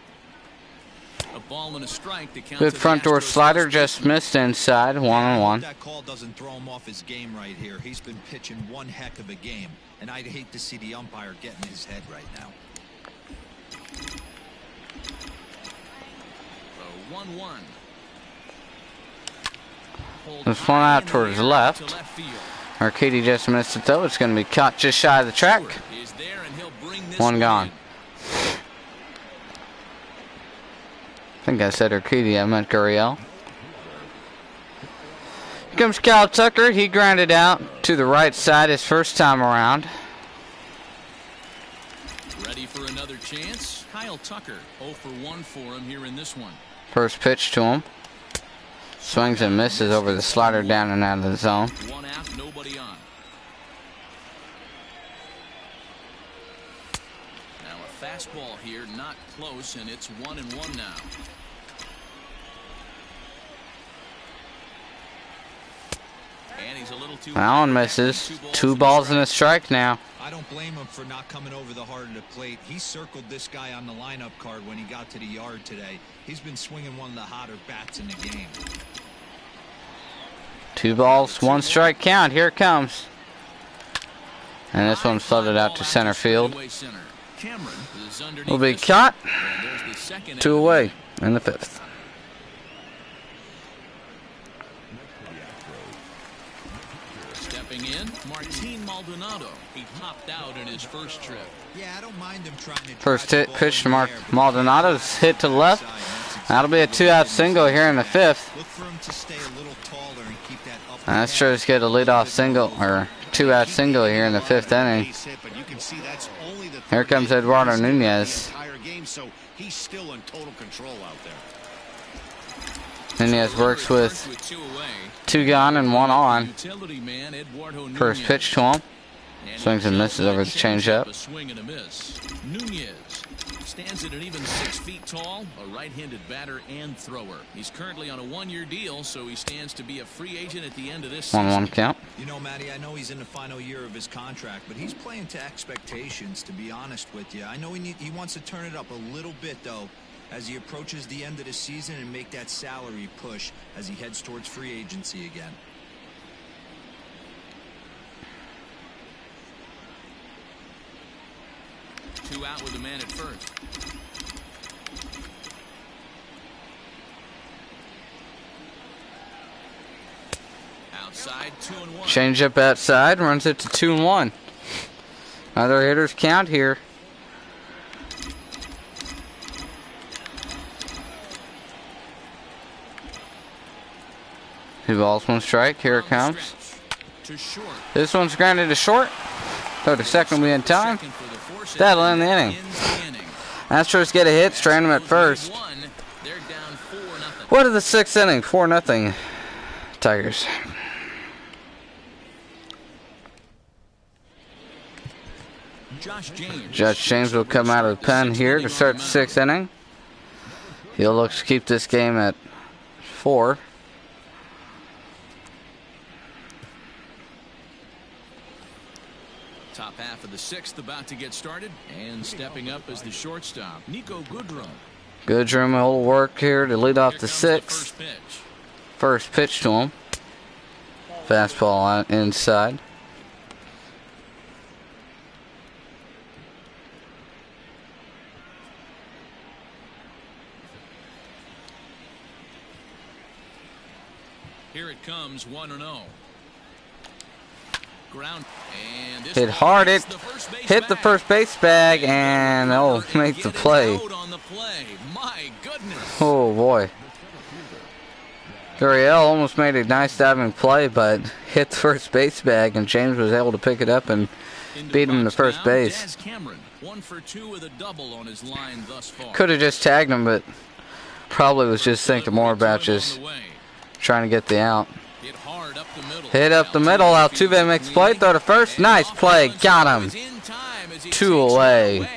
A ball and a strike to count. Good front door slider, just missed inside. 1-1. That call doesn't throw him off his game right here. He's been pitching one heck of a game, and I'd hate to see the umpire get in his head right now. 1-1. This one out towards left. Urquidy just missed it though. It's going to be caught just shy of the track. One gone. I think I said Urquidy, I meant Gurriel. Here comes Kyle Tucker. He grounded out to the right side his first time around. Ready for another chance? Kyle Tucker, 0 for 1 for him here in this one. First pitch to him. Swings and misses over the slider down and out of the zone. 1 out, nobody on. Now a fastball here, not close, and it's 1-1 now. And he's a little too That one misses. 2 balls and a strike now. I don't blame him for not coming over the heart of the plate. He circled this guy on the lineup card when he got to the yard today. He's been swinging one of the hotter bats in the game. 2 balls, 1 strike count. Here it comes. And this one's floated out to center field. Will be caught. 2 away in the 5th. Stepping in, Martin Maldonado. He popped out in his first trip. Yeah, I don't mind him trying to First hit pitch to Maldonado's hit to the left. That'll be a 2-out single here in the 5th. Look for him to stay a little taller and keep that up. Astros get a leadoff single, or 2-out single here in the 5th inning. Here comes Eduardo Nunez. He's still in total control out Nunez there. works with 2 gone and 1 on. First pitch to him. Swings and misses over the changeup. Nunez stands at an even 6 feet tall, a right-handed batter and thrower. He's currently on a 1-year deal, so he stands to be a free agent at the end of this season. 1-1 count. You know, Matty, I know he's in the final year of his contract, but he's playing to expectations, to be honest with you. I know he wants to turn it up a little bit, though, as he approaches the end of the season and make that salary push as he heads towards free agency again. Two out with a man at first. Outside, 2-1. Change up outside, runs it to 2-1. Other hitters count here. Two balls, 1 strike. Here it comes. This one's grounded to short. Throw to second, we in time. That'll end the inning. Astros get a hit, strand them at first. What is the 6th inning? 4-0 Tigers. Josh James will come out of the pen here to start the 6th inning. He'll look to keep this game at 4. Top half of the 6th about to get started, and stepping up as the shortstop, Nico Goodrum. Goodrum will work here to lead off the 6th. First pitch to him. Fastball inside. Here it comes, 1-0. Ground. And this hit hard, it hit the first base bag, and they'll make the play. My goodness. Oh boy. Gurriel almost made a nice diving play, but hit the first base bag, and James was able to pick it up and beat him to first base. 1 for 2 with a double on his line thus far. Could have just tagged him, but probably was just thinking more about just trying to get the out. Hit up the middle. Altuve makes play. Throw to first. Nice play. Got him. 2 away.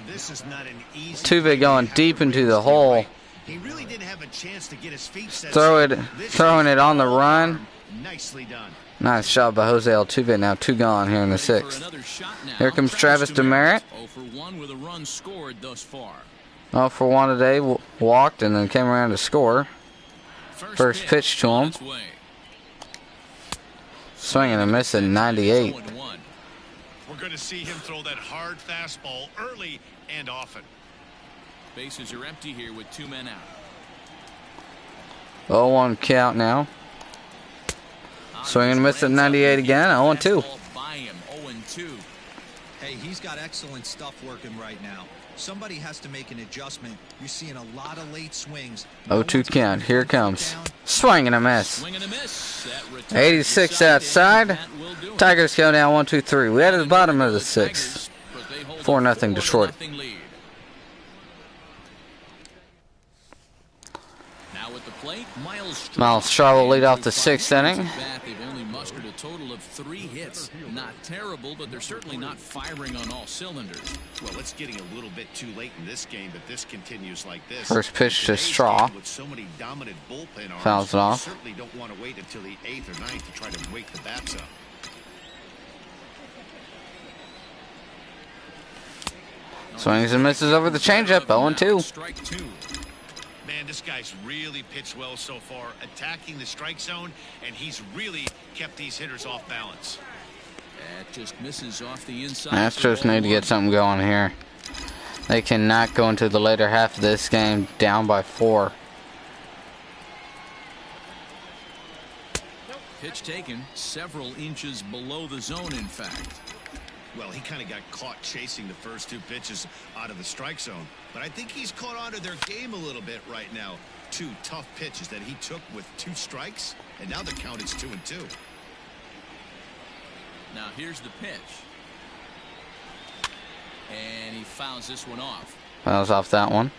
Altuve going deep into the hole. He really didn't have a chance to get his feet set. Throwing it on the run. Nicely done. Nice shot by Jose Altuve. Now 2 gone here in the 6th. Here comes Travis Demerit. 0 for 1 with a run scored thus far. 0 for 1 today. Walked and then came around to score. First pitch to him. Swinging and missing, 98. We're going to see him throw that hard fastball early and often. Bases are empty here with 2 men out. 0-1 count now. Swinging and missing, 98 again. 0-2. Hey, he's got excellent stuff working right now. Somebody has to make an adjustment. You're seeing a lot of late swings. 0-2 count. Here it comes. Swing and a miss. 86 outside. Tigers go down 1-2-3. We had at the bottom of the 6th. 4-0 Detroit. Miles Straw will lead off the 6th inning. They've only mustered a total of 3 hits. Not terrible, but they're certainly not firing on all cylinders. Well, it's getting a little bit too late in this game, but this continues like this. First pitch to Straw. With so many dominant bullpen arms, fouls it off. you certainly don't want to wait until the 8th or 9th to try to wake the bats up. Swings and misses over the changeup. 0-2. Strike 2. Man, this guy's really pitched well so far, attacking the strike zone, and he's really kept these hitters off balance. That just misses off the inside. Astros need to get something going here. They cannot go into the later half of this game down by 4. Pitch taken several inches below the zone, in fact. Well, he kind of got caught chasing the first 2 pitches out of the strike zone. But I think he's caught on to their game a little bit right now. 2 tough pitches that he took with 2 strikes, and now the count is 2-2. Now here's the pitch. And he fouls this one off. Fouls off that one.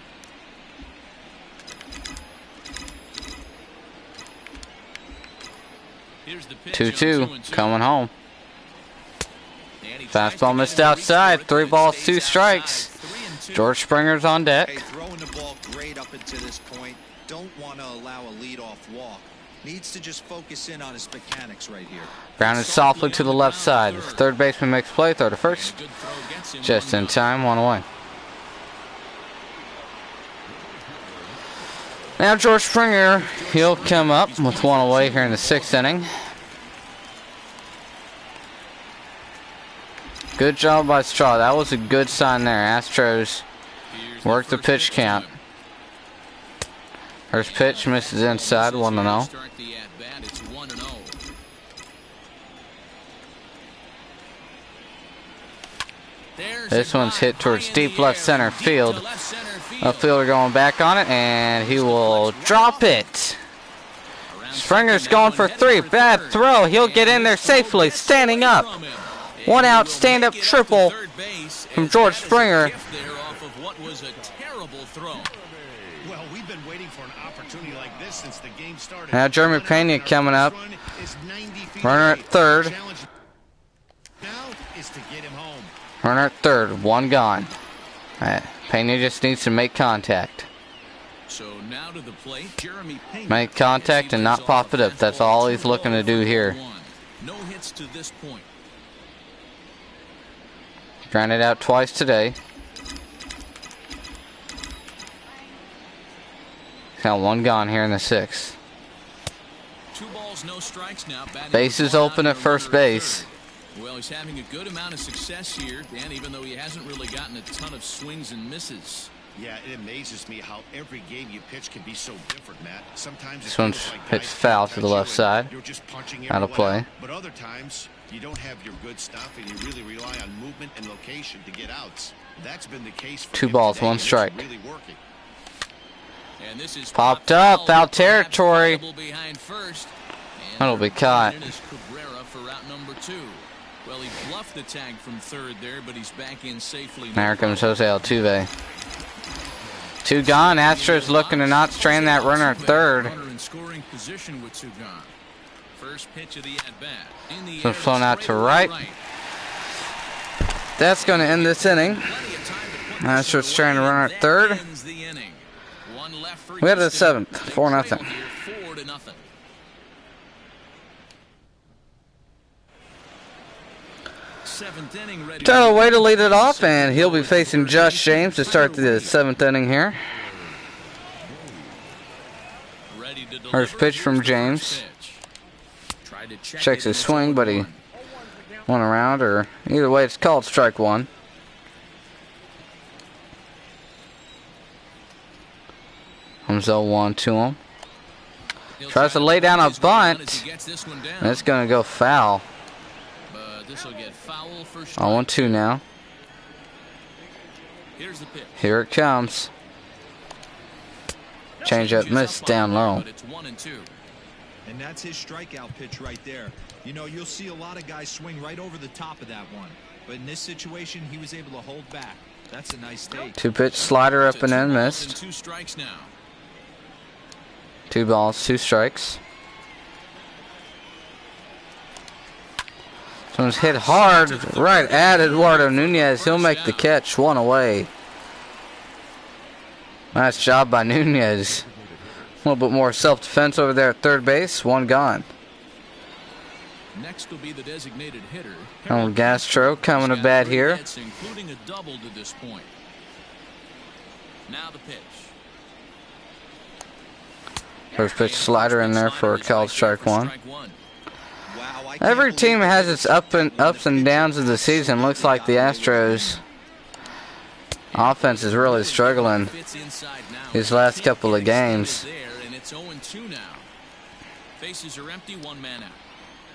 Here's the pitch. 2-2 coming home. Fastball missed outside. 3 balls, 2 strikes. George Springer's on deck. Hey, throwing the ball great up until this point. Don't want to allow a leadoff walk. Needs to just focus in on his mechanics right here. Grounded softly to the left side. Third baseman makes play. Throw to first. Just in time. 1 away. Now George Springer, he'll come up with 1 away here in the 6th inning. Good job by Straw. That was a good sign there. Astros work the pitch count. First pitch misses inside. 1-0. This one's hit towards deep left center field. A fielder going back on it, and he will drop it. Springer's going for 3. Bad throw. He'll get in there safely, standing up. 1 out, stand-up triple from George Springer. Well, we've been waiting for an opportunity like this since the game started. Now Jeremy Pena coming up. Runner at third. Now is to get him home. Runner at third. 1 gone. Pena just needs to make contact. So now to the plate, Jeremy Pena. Make contact and not pop it up. That's all he's looking to do here. No hits to this point. Grounded out twice today. Got 1 gone here in the 6th. 2 balls, no strikes now. Bases open at first base. Well, he's having a good amount of success here, Dan, even though he hasn't really gotten a ton of swings and misses. Yeah, it amazes me how every game you pitch can be so different, Matt. Sometimes This one hits foul to the left side. You're just punching out of play. But other times you don't have your good stuff and you really rely on movement and location to get outs. That's been the case for 2 him balls, today, 1 and it's strike. really working. And this is Popped up, foul territory. First, That'll be caught. For route number 2. Well, he bluffed the tag from third there, but he's back in safely. There comes Jose Altuve. 2 gone. Astros looking to not strand that runner at third. In scoring position with 2 gone. First pitch of the at-bat. So flown out to right. That's going to end this inning. Astros trying to run at third. We had the 7th. 4-0. 4-0. Tyler Way to lead it off, and he'll be facing Josh James to start the 7th inning here. First pitch from James. Checks his swing, but he went around, or either way, it's called strike 1. Comes 0-1 to him. Tries to lay down a bunt. And it's going to go foul. This will get foul for 0-2 now. Here's the pitch. Here it comes. Change up, miss down low. It's 1-2. And that's his strikeout pitch right there. You know, you'll see a lot of guys swing right over the top of that one. But in this situation, he was able to hold back. That's a nice take. 2-pitch slider up and in, missed. 2 strikes now. 2 balls, 2 strikes. This one's hit hard right at Eduardo Nunez. He'll make the catch. 1 away. Nice job by Nunez. A little bit more self-defense over there at third base. 1 gone. Next will be the designated hitter. Castro coming to bat here. Including a double to this point. Now the pitch. First pitch slider in there for a called strike 1. Every team has its ups and downs of the season. Looks like the Astros offense is really struggling these last couple of games.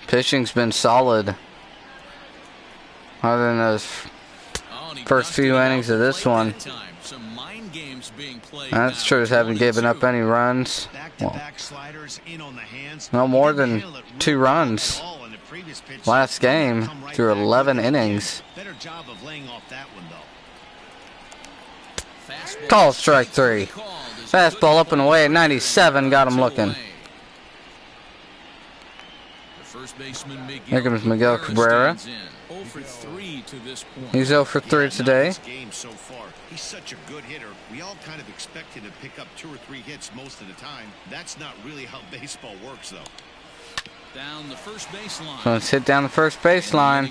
Pitching's been solid. Other than those first few innings of this one, Astros haven't given up any runs. Well, no more than 2 runs last game through 11 innings. Call strike 3. Fastball up and away at 97. Got him looking. Here comes Miguel Cabrera. He's 0 for 3 today. He's such a good hitter. We all kind of expect him to pick up 2 or 3 hits most of the time. That's not really how baseball works, though. Down the first baseline. So let's hit down the first baseline.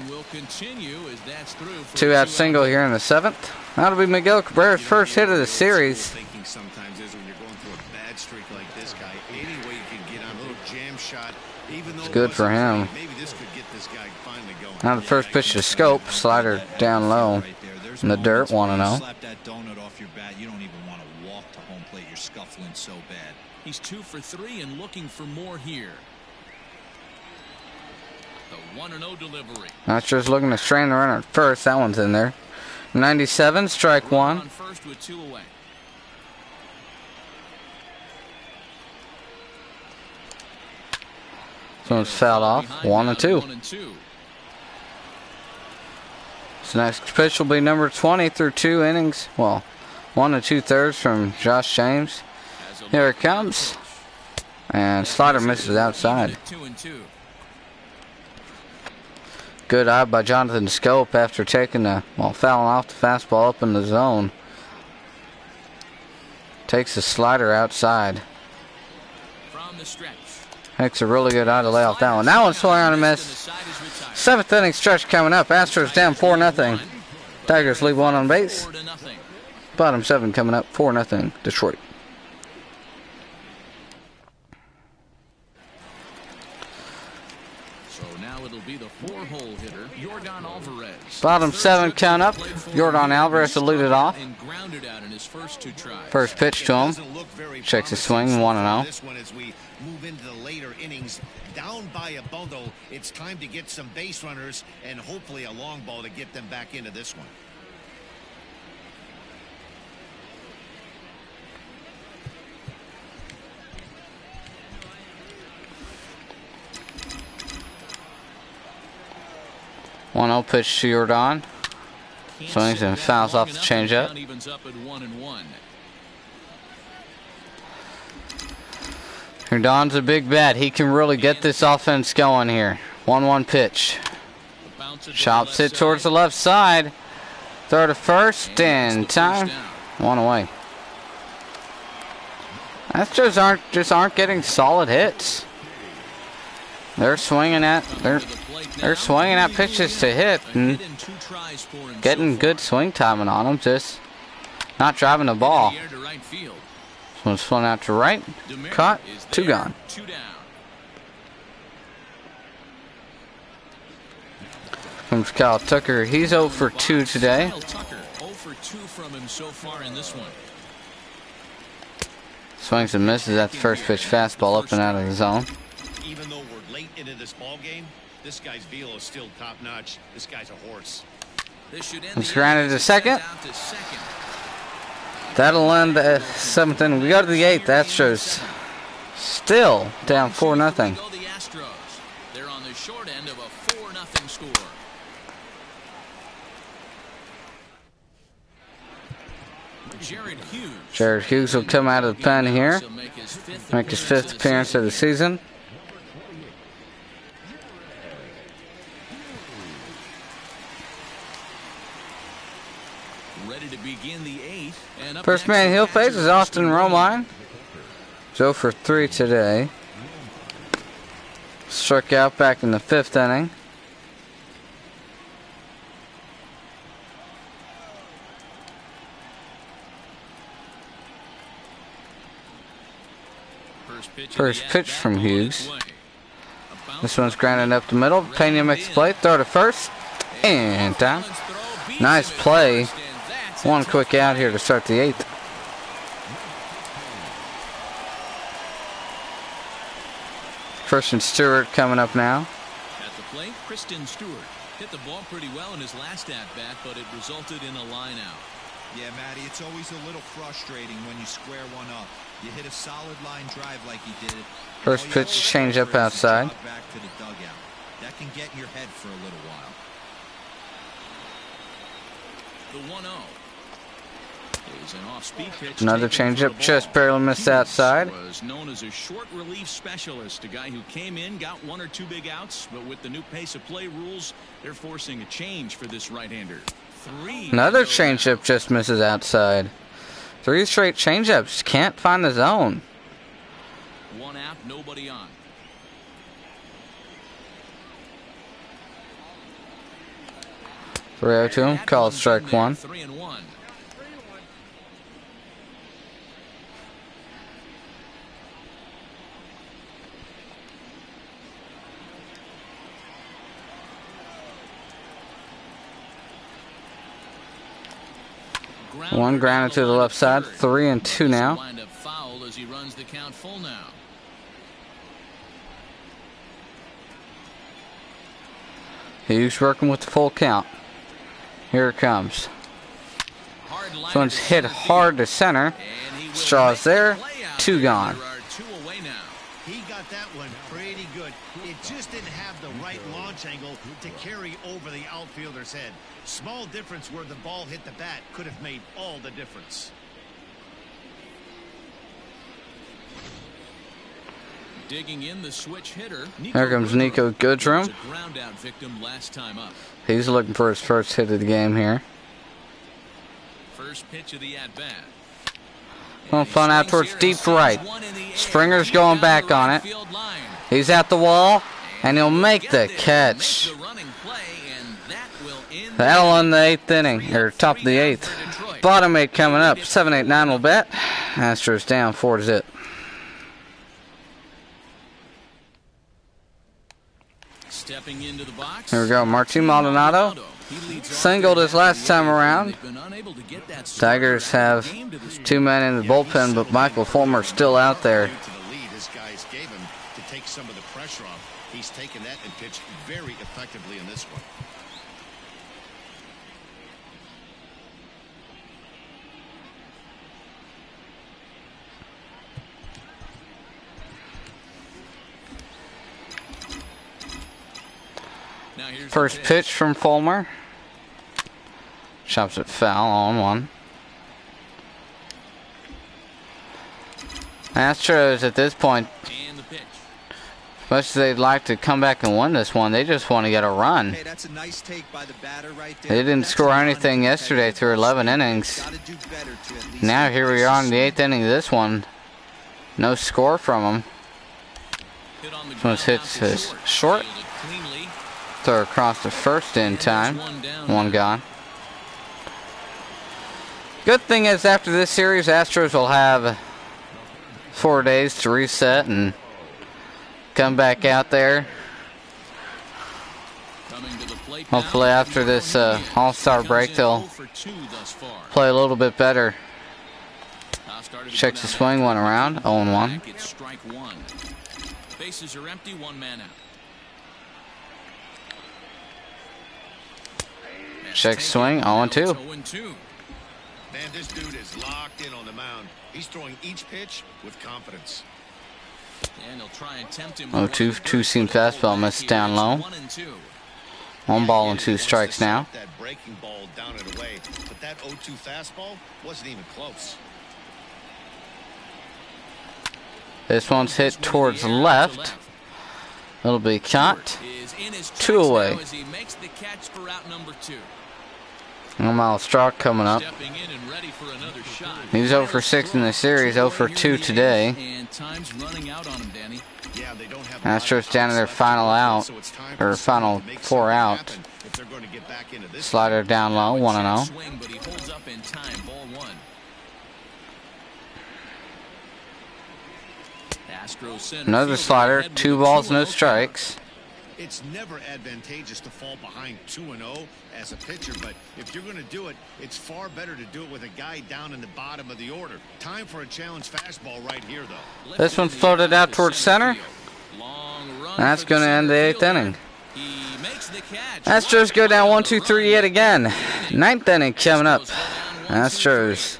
2-out single here in the 7th. That'll be Miguel Cabrera's first hit of the series. Thinking sometimes is when you're going through a bad streak like this guy, any way you can get on a little jam shot, even though it's good for him. Maybe this could get this guy finally going. Now the first pitch to Scope, slider down low in the dirt, 1-0. Slap that donut off your bat. You don't even want to walk to home plate. You're scuffling so bad. He's 2 for 3 and looking for more here. The 1-0 delivery. Astros looking to strain the runner at first. That one's in there. 97, strike 1. On first with 2 away. This one's fouled off. 1-2. So next pitch will be number 20 through 2 innings. Well, 1 2/3 from Josh James. Here it comes. And slider misses outside. Good eye by Jonathan Scope after taking the, fouling off the fastball up in the zone. Takes the slider outside. From the stretch. Takes a really good eye to lay off that one. That one's swung on a miss. 7th inning stretch coming up. Astros down 4-0. Tigers leave 1 on base. Bottom 7 coming up. 4-0 Detroit. So now it'll be the 4-hole hitter, Yordan Alvarez. Bottom 7 count up. Yordan Alvarez will lead it off. And grounded out in his first 2 tries. First pitch to him. Checks his swing. 1-0. This one as we move into the later innings, down by a bundle, it's time to get some base runners and hopefully a long ball to get them back into this one. One 0 pitch to Yordan. Swings and fouls off the changeup. Yordan's a big bat. He can really get this offense going here. 1-1 pitch. Chops it towards the left side. Throw to first and time. 1 away. Astros aren't getting solid hits. They're swinging at pitches to hit and getting good swing timing on them, just not driving the ball. This one's flown out to right, caught, 2 gone. Comes Kyle Tucker. He's 0 for 2 today. 0 for 2 from him so far in this one. Swings and misses at the first pitch fastball up and out of the zone. Even though we're late into this ball game, this guy's velo is still top notch. This guy's a horse. It's grounded to second. That'll end the 7th inning. We go to the 8th. Astros still down 4-0. They're on the short end of a 4-0 score. Jared Hughes will come out of the pen here. Make his 5th appearance of the season. Ready to begin the 8th. And First man he'll face is Austin Romine. 0 for 3 today. Struck out back in the 5th inning. First pitch from Hughes. This one's grounded up the middle. Pena makes the play. Throw to first. And down. Nice play. One quick out here to start the 8th. Christian Stewart coming up now. At the plate, Kristen Stewart hit the ball pretty well in his last at-bat, but it resulted in a line out. Yeah, Matty, it's always a little frustrating when you square one up. You hit a solid line drive like he did. First pitch, change up outside. Back to the dugout. That can get in your head for a little while. The 1-0 is an off-speed pitch. Another changeup, just barely missed outside. Was known as a short relief specialist, a guy who came in, got 1 or 2 big outs, but with the new pace of play rules, they're forcing a change for this right-hander. Another changeup just misses outside. 3 straight changeups. Can't find the zone. 1 out, nobody on. Three to him. Called strike 1. 3-1. One grounded to the left side. 3-2 now. Wind up foul as he runs the count full now. Hughes working with the full count. Here it comes. This one's hit hard to center. Straw's there. 2 gone. He got that one pretty good. It just didn't have the right launch angle to carry over the outfielder's head. Small difference where the ball hit the bat could have made all the difference. Digging in the switch hitter. Here comes Nico Goodrum. Ground out victim last time up. He's looking for his first hit of the game here. First pitch of the at-bat. Well, fun out towards deep right. Springer's going back on it. He's at the wall, and he'll make the catch. That'll end the 8th inning, or top of the 8th. Bottom 8 coming up. 7-8-9 will bet. Astros down 4-0. Stepping into the box. Here we go. Martin Maldonado singled his last time around. Tigers have 2 men in the bullpen, but Michael Fulmer's still out there. His guys gave him to take some of the pressure off. He's taken that and pitched very effectively in this one. First pitch from Fulmer. Chops it foul on 1. Astros at this point, as much as they'd like to come back and win this one, they just want to get a run. Hey, that's a nice take by the batter right there. They didn't score anything yesterday through 11 innings. Now here we are in the 8th inning of this one. No score from them. This one hits his short. Throw across the first in time. 1 gone. Good thing is after this series, Astros will have 4 days to reset and come back out there. Hopefully after this All-Star break, they'll play a little bit better. Checks the swing, 1 around, 0-1. Bases are empty, 1 man out. Check swing, 0-2. Man, this dude is locked in on the mound. He's throwing each pitch with confidence. And he'll try and tempt him. 0-2, 2-seam fastball missed down low. 1 ball and 2 strikes now. That breaking ball down and away, but that 0-2 fastball wasn't even close. This one's hit towards left. It'll be caught. 2 away. Miles Straw coming up. He's 0 for 6 in the series, 0 for 2 today. Astros down to their final out, or final 4 out. Slider down low, 1-0. Another slider, 2 balls, no strikes. It's never advantageous to fall behind 2-0 as a pitcher, but if you're going to do it, it's far better to do it with a guy down in the bottom of the order. Time for a challenge fastball right here, though. This one's floated out towards center. That's going to end the 8th inning. Astros go down 1-2-3 yet again. 9th inning coming up. Astros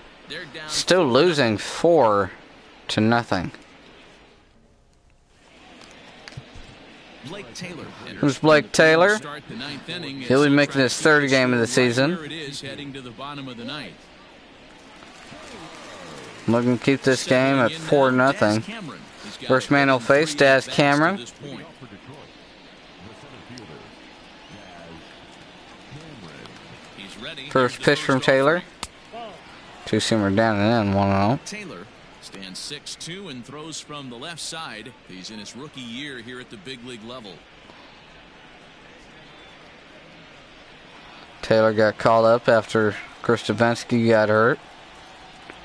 still losing 4-0. Here's Blake Taylor. He'll be making his 3rd game of the season. Looking to keep this game at 4-0. First man he'll face, Daz Cameron. First pitch from Taylor. 2-seamer down and in, 1-0. Taylor stands 6'2" and throws from the left side. He's in his rookie year here at the big league level. Taylor got called up after Chris Davinsky got hurt.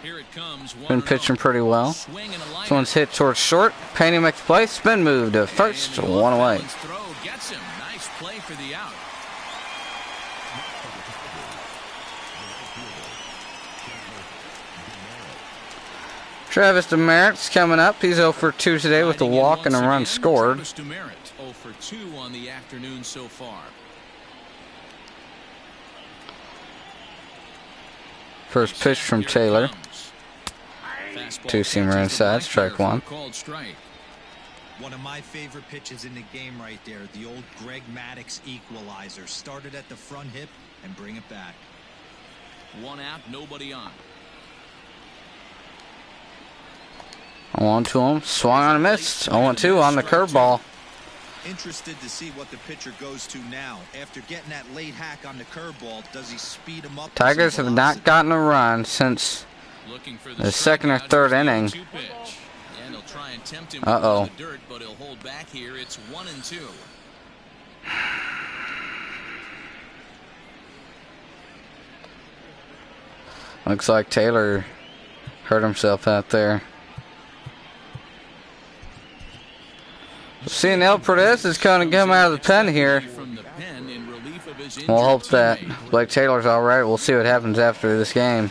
Here it comes. Been pitching pretty well. This one's hit towards short. Pena makes the play. Spin move to first. 1 away. Throw gets him. Nice play for the out. Travis Demerit's coming up. He's 0 for 2 today with a walk and a run scored. Travis Demerit, 0 for 2 on the afternoon so far. First pitch from Taylor. 2-seamer inside, strike 1. One of my favorite pitches in the game right there. The old Greg Maddux equalizer. Started at the front hip and bring it back. 1 out, nobody on. 1 to him. Swung on a miss. 0-2 on the curveball. Interested to see what the pitcher goes to now. After getting that late hack on the curveball, does he speed him up? Tigers have not gotten a run since the 2nd or 3rd inning. Uh-oh. But he'll hold back here. It's 1-2. Looks like Taylor hurt himself out there. Seeing El Perez is going to come out of the pen here. We'll hope that Blake Taylor's all right. We'll see what happens after this game.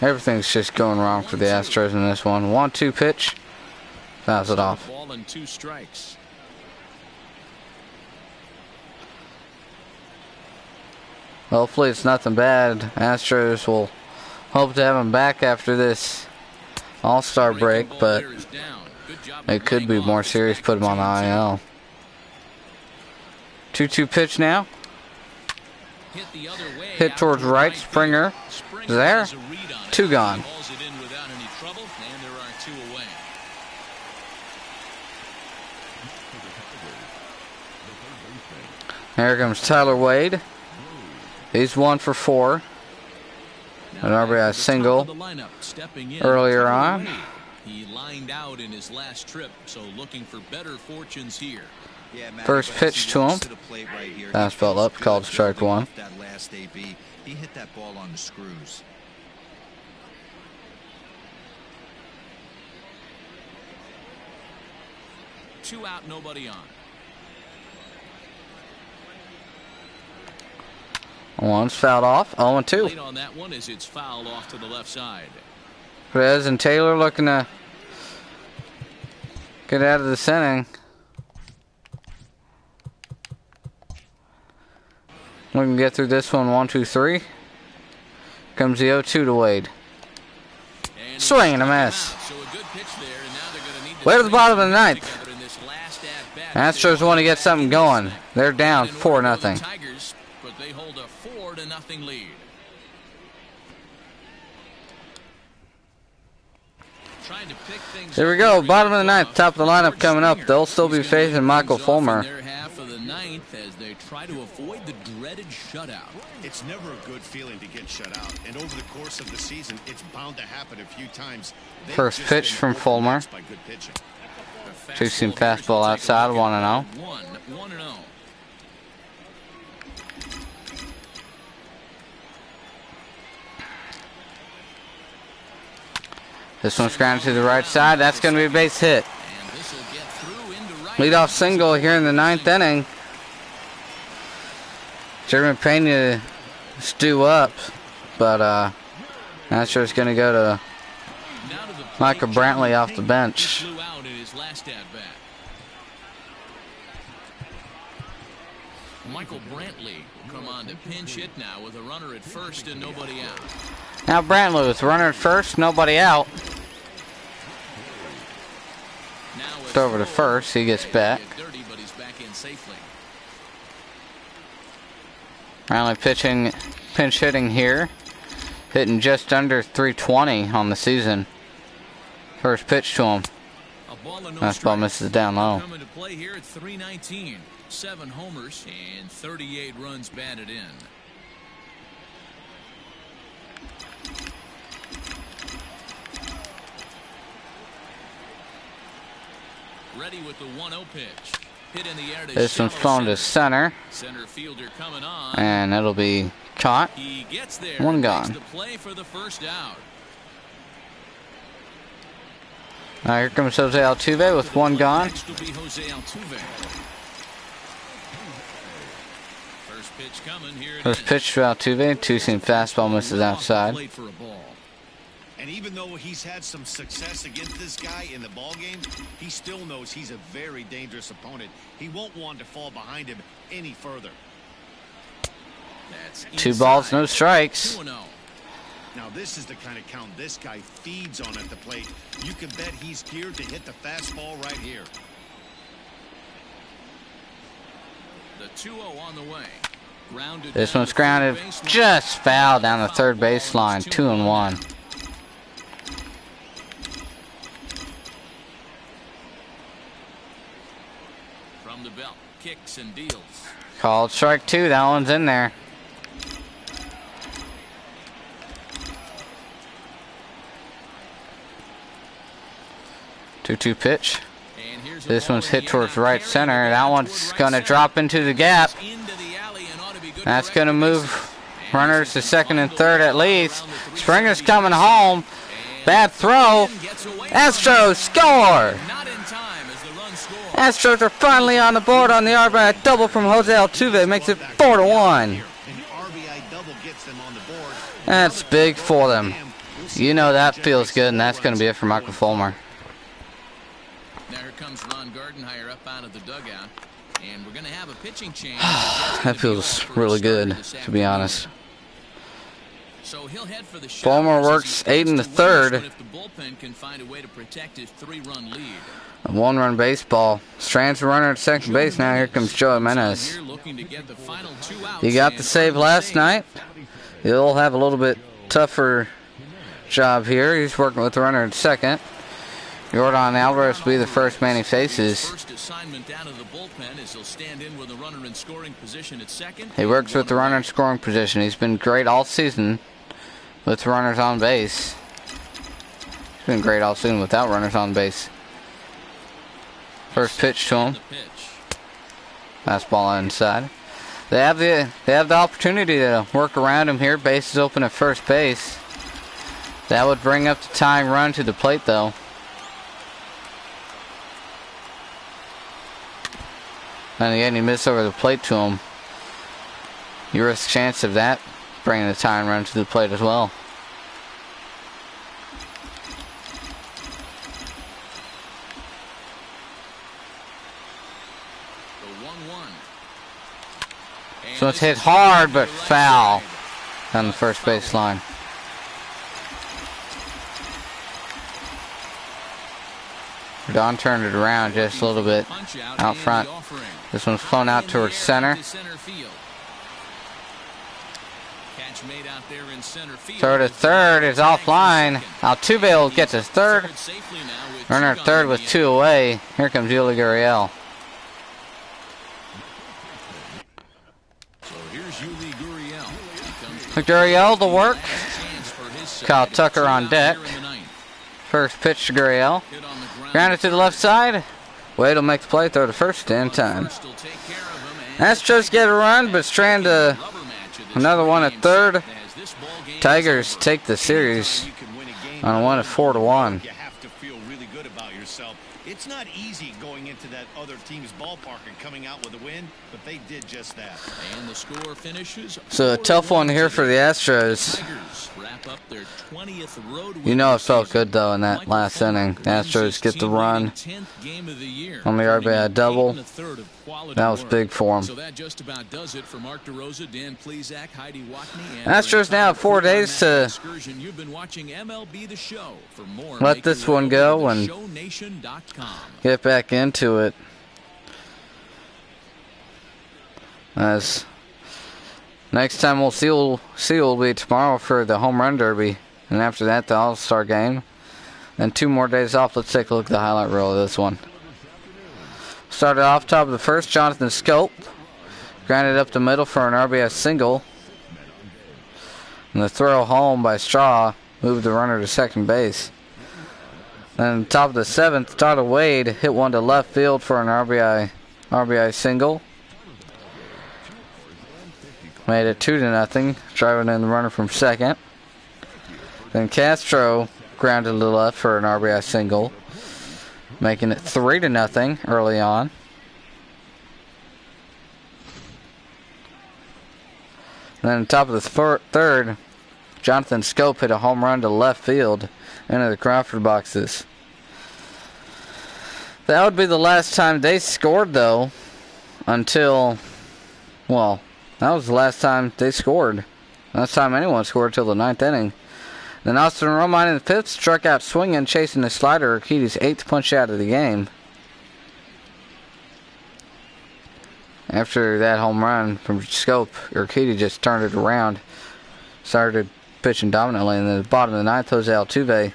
Everything's just going wrong for the Astros in this one. 1-2 pitch. Fouls it off. Ball and 2 strikes. Hopefully it's nothing bad. Astros will hope to have him back after this All-Star break, but it could be more serious. Put him on the IL. 2-2 pitch now. Hit towards right. Springer is there. 2 gone. Here comes Tyler Wade. He's 1 for 4. An RBI single earlier on. He lined out in his last trip, so looking for better fortunes here. First pitch to him. Fastball up, called strike 1. He hit that ball on the screws. Two out, nobody on. One's fouled off. 0-2. Late on that one as it's fouled off to the left side. Perez and Taylor looking to get out of this inning. Looking to get through this one. 1-2-3. Comes the 0-2 to Wade. Swing and a miss. Way to the bottom of the ninth. Astros want to get something going. They're down 4-0. Tigers, but they hold a 4-0 lead. Here we go. Bottom of the ninth, top of the lineup coming up. They'll still be facing Michael Fulmer. Half of the ninth as they try to avoid the dreaded shutout. It's never a good feeling to get shut out, and over the course of the season, it's bound to happen a few times. First pitch from Fulmer. By good pitching. Two-seam fastball outside, 1-0. 1-0. This one's grounded to the right side. That's going to be a base hit. Leadoff single here in the ninth inning. Jeremy Pena stew up, but Astros going to go to Michael Brantley off the bench. Michael Brantley come on to pinch hit now with a runner at first and nobody out. Now Brantley with runner at first, nobody out. It's over to first, he gets back. Brantley pinch hitting here, hitting just under 320 on the season. First pitch to him. Fastball misses down low. Coming to play here at 319, 7 homers and 38 runs batted in. Ready with the 1-0 pitch. Hit in the air to this one's thrown to center. Center fielder coming on. And it'll be caught. He gets there. One gone. The play for the first out. Now here comes Jose Altuve with one gone. Next will be Jose Altuve. First pitch coming here. First pitch to Altuve. Two-seam fastball misses outside. And even though he's had some success against this guy in the ball game, he still knows he's a very dangerous opponent. He won't want to fall behind him any further. That's 2 balls, no strikes. 2-0. Now this is the kind of count this guy feeds on at the plate. You can bet he's geared to hit the fastball right here. The 2-0 on the way. Grounded This one's grounded, just foul down the third baseline. 2-1. From the belt, kicks and deals. Called strike 2. That one's in there. Two-two pitch. This one's hit towards right center. That one's going to drop into the gap. That's going to move runners to second and third at least. Springer's coming home. Bad throw. Astros score. Astros are finally on the board on the RBI double from Jose Altuve. Makes it 4-1. That's big for them. You know that feels good, and that's going to be it for Michael Fulmer. Now here comes Ron Gardenhire up out of the dugout, and we're going to have a pitching change. That feels really good, to be honest. So he'll head for the Fulmer works 8 in the third. if the bullpen can find a way to protect his 3-run lead. A 1-run baseball. Strands the runner at second base. Now here comes Joe Jimenez. He got the save last night. He'll have a little bit tougher job here. He's working with the runner at second. Jordan Alvarez will be the first man he faces. First assignment down to the bullpen is he'll stand in with a runner in scoring position at second. He works with the runner in scoring position. He's been great all season with runners on base. He's been great all season without runners on base. First pitch to him. Fastball inside. They have the opportunity to work around him here. Bases open at first base. That would bring up the tying run to the plate though. And again, he missed over the plate to him. You risk chance of that bringing the tying run to the plate as well. So it's hit hard but foul on the first baseline. Don turned it around just a little bit out front. This one's flown out towards center. Throw to third is offline. Altuve will get to third. Runner at third with 2 away. Here comes Yuli Gurriel. Gurriel to work. Kyle Tucker on deck. First pitch to Gurriel. Grounded to the left side. Wade will make the play. Throw to first in time. Astros get a run, but Strand another one at third. Tigers take the series on a 1 at 4-1. You have to feel really good about yourself. It's not easy going into that other team's ballpark and coming out with a win, but they did just that. And the score finishes. So a tough one here for the Astros. You know it felt good though in that last inning. Astros get the run on the RBI double. That was big for them. So that just about does it for Mark DeRosa, Dan Plesac, Heidi Watney, and Astros now have 4 days to You've been watching MLB The Show. For more, let this one go and get back into it. As next time we'll see will be tomorrow for the home run derby, and after that the All-Star game. And 2 more days off. Let's take a look at the highlight reel of this one. Started off top of the first, Jonathan Scope. Grounded up the middle for an RBI single. And the throw home by Straw moved the runner to second base. Then top of the 7th, Tyler Wade hit one to left field for an RBI single. Made it 2-0, driving in the runner from second. Then Castro grounded to the left for an RBI single, making it 3-0 early on. Then top of the third, Jonathan Scope hit a home run to left field into the Crawford boxes. That would be the last time they scored, though, until, well, that was the last time they scored. Last time anyone scored until the 9th inning. Then Austin Romine in the 5th struck out swinging, chasing the slider, Urquidy's 8th punch out of the game. After that home run from Scope, Urquidy just turned it around, started pitching dominantly. And then the bottom of the 9th, Jose Altuve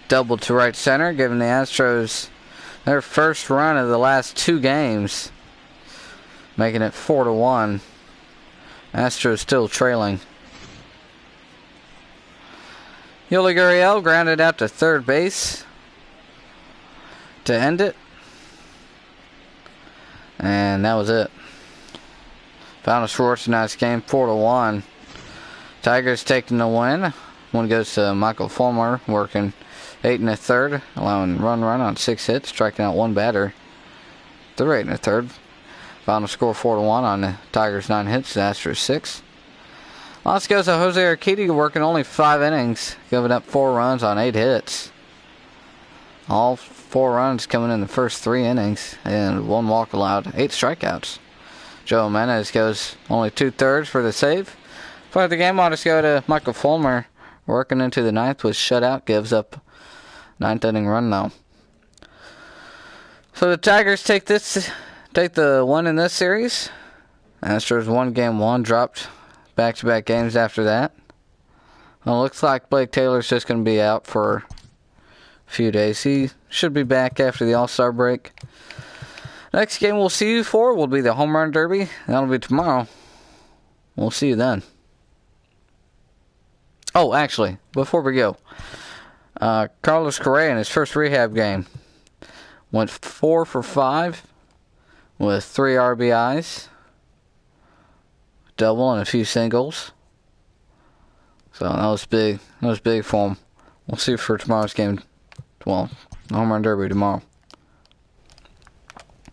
doubled to right center, giving the Astros their first run of the last 2 games, making it 4-1. Astros still trailing. Yuli Gurriel grounded out to third base to end it. And that was it. Final score tonight's game, 4-1. Tigers taking the win. One goes to Michael Fulmer, working 8 1/3, allowing run on 6 hits, striking out 1 batter. They're 8 1/3. Final score 4-1 on the Tigers 9 hits, the Astros 6. Loss goes to Jose Urquidy, working only 5 innings, giving up 4 runs on 8 hits. All 4 runs coming in the first 3 innings, and 1 walk allowed, 8 strikeouts. Joe Jimenez goes only 2/3 for the save. For the game, I'll just go to Michael Fulmer, working into the 9th with shutout, gives up 9th inning run though. So the Tigers take the win in this series. Astros won game 1, dropped back-to-back games after that. Well, it looks like Blake Taylor's just going to be out for a few days. He should be back after the All-Star break. Next game we'll see you for will be the Home Run Derby. That'll be tomorrow. We'll see you then. Oh, actually, before we go, Carlos Correa in his first rehab game went 4 for 5 with 3 RBIs, double and a few singles. So that was big. That was big for him. We'll see you for tomorrow's game. Well, the Home Run Derby tomorrow.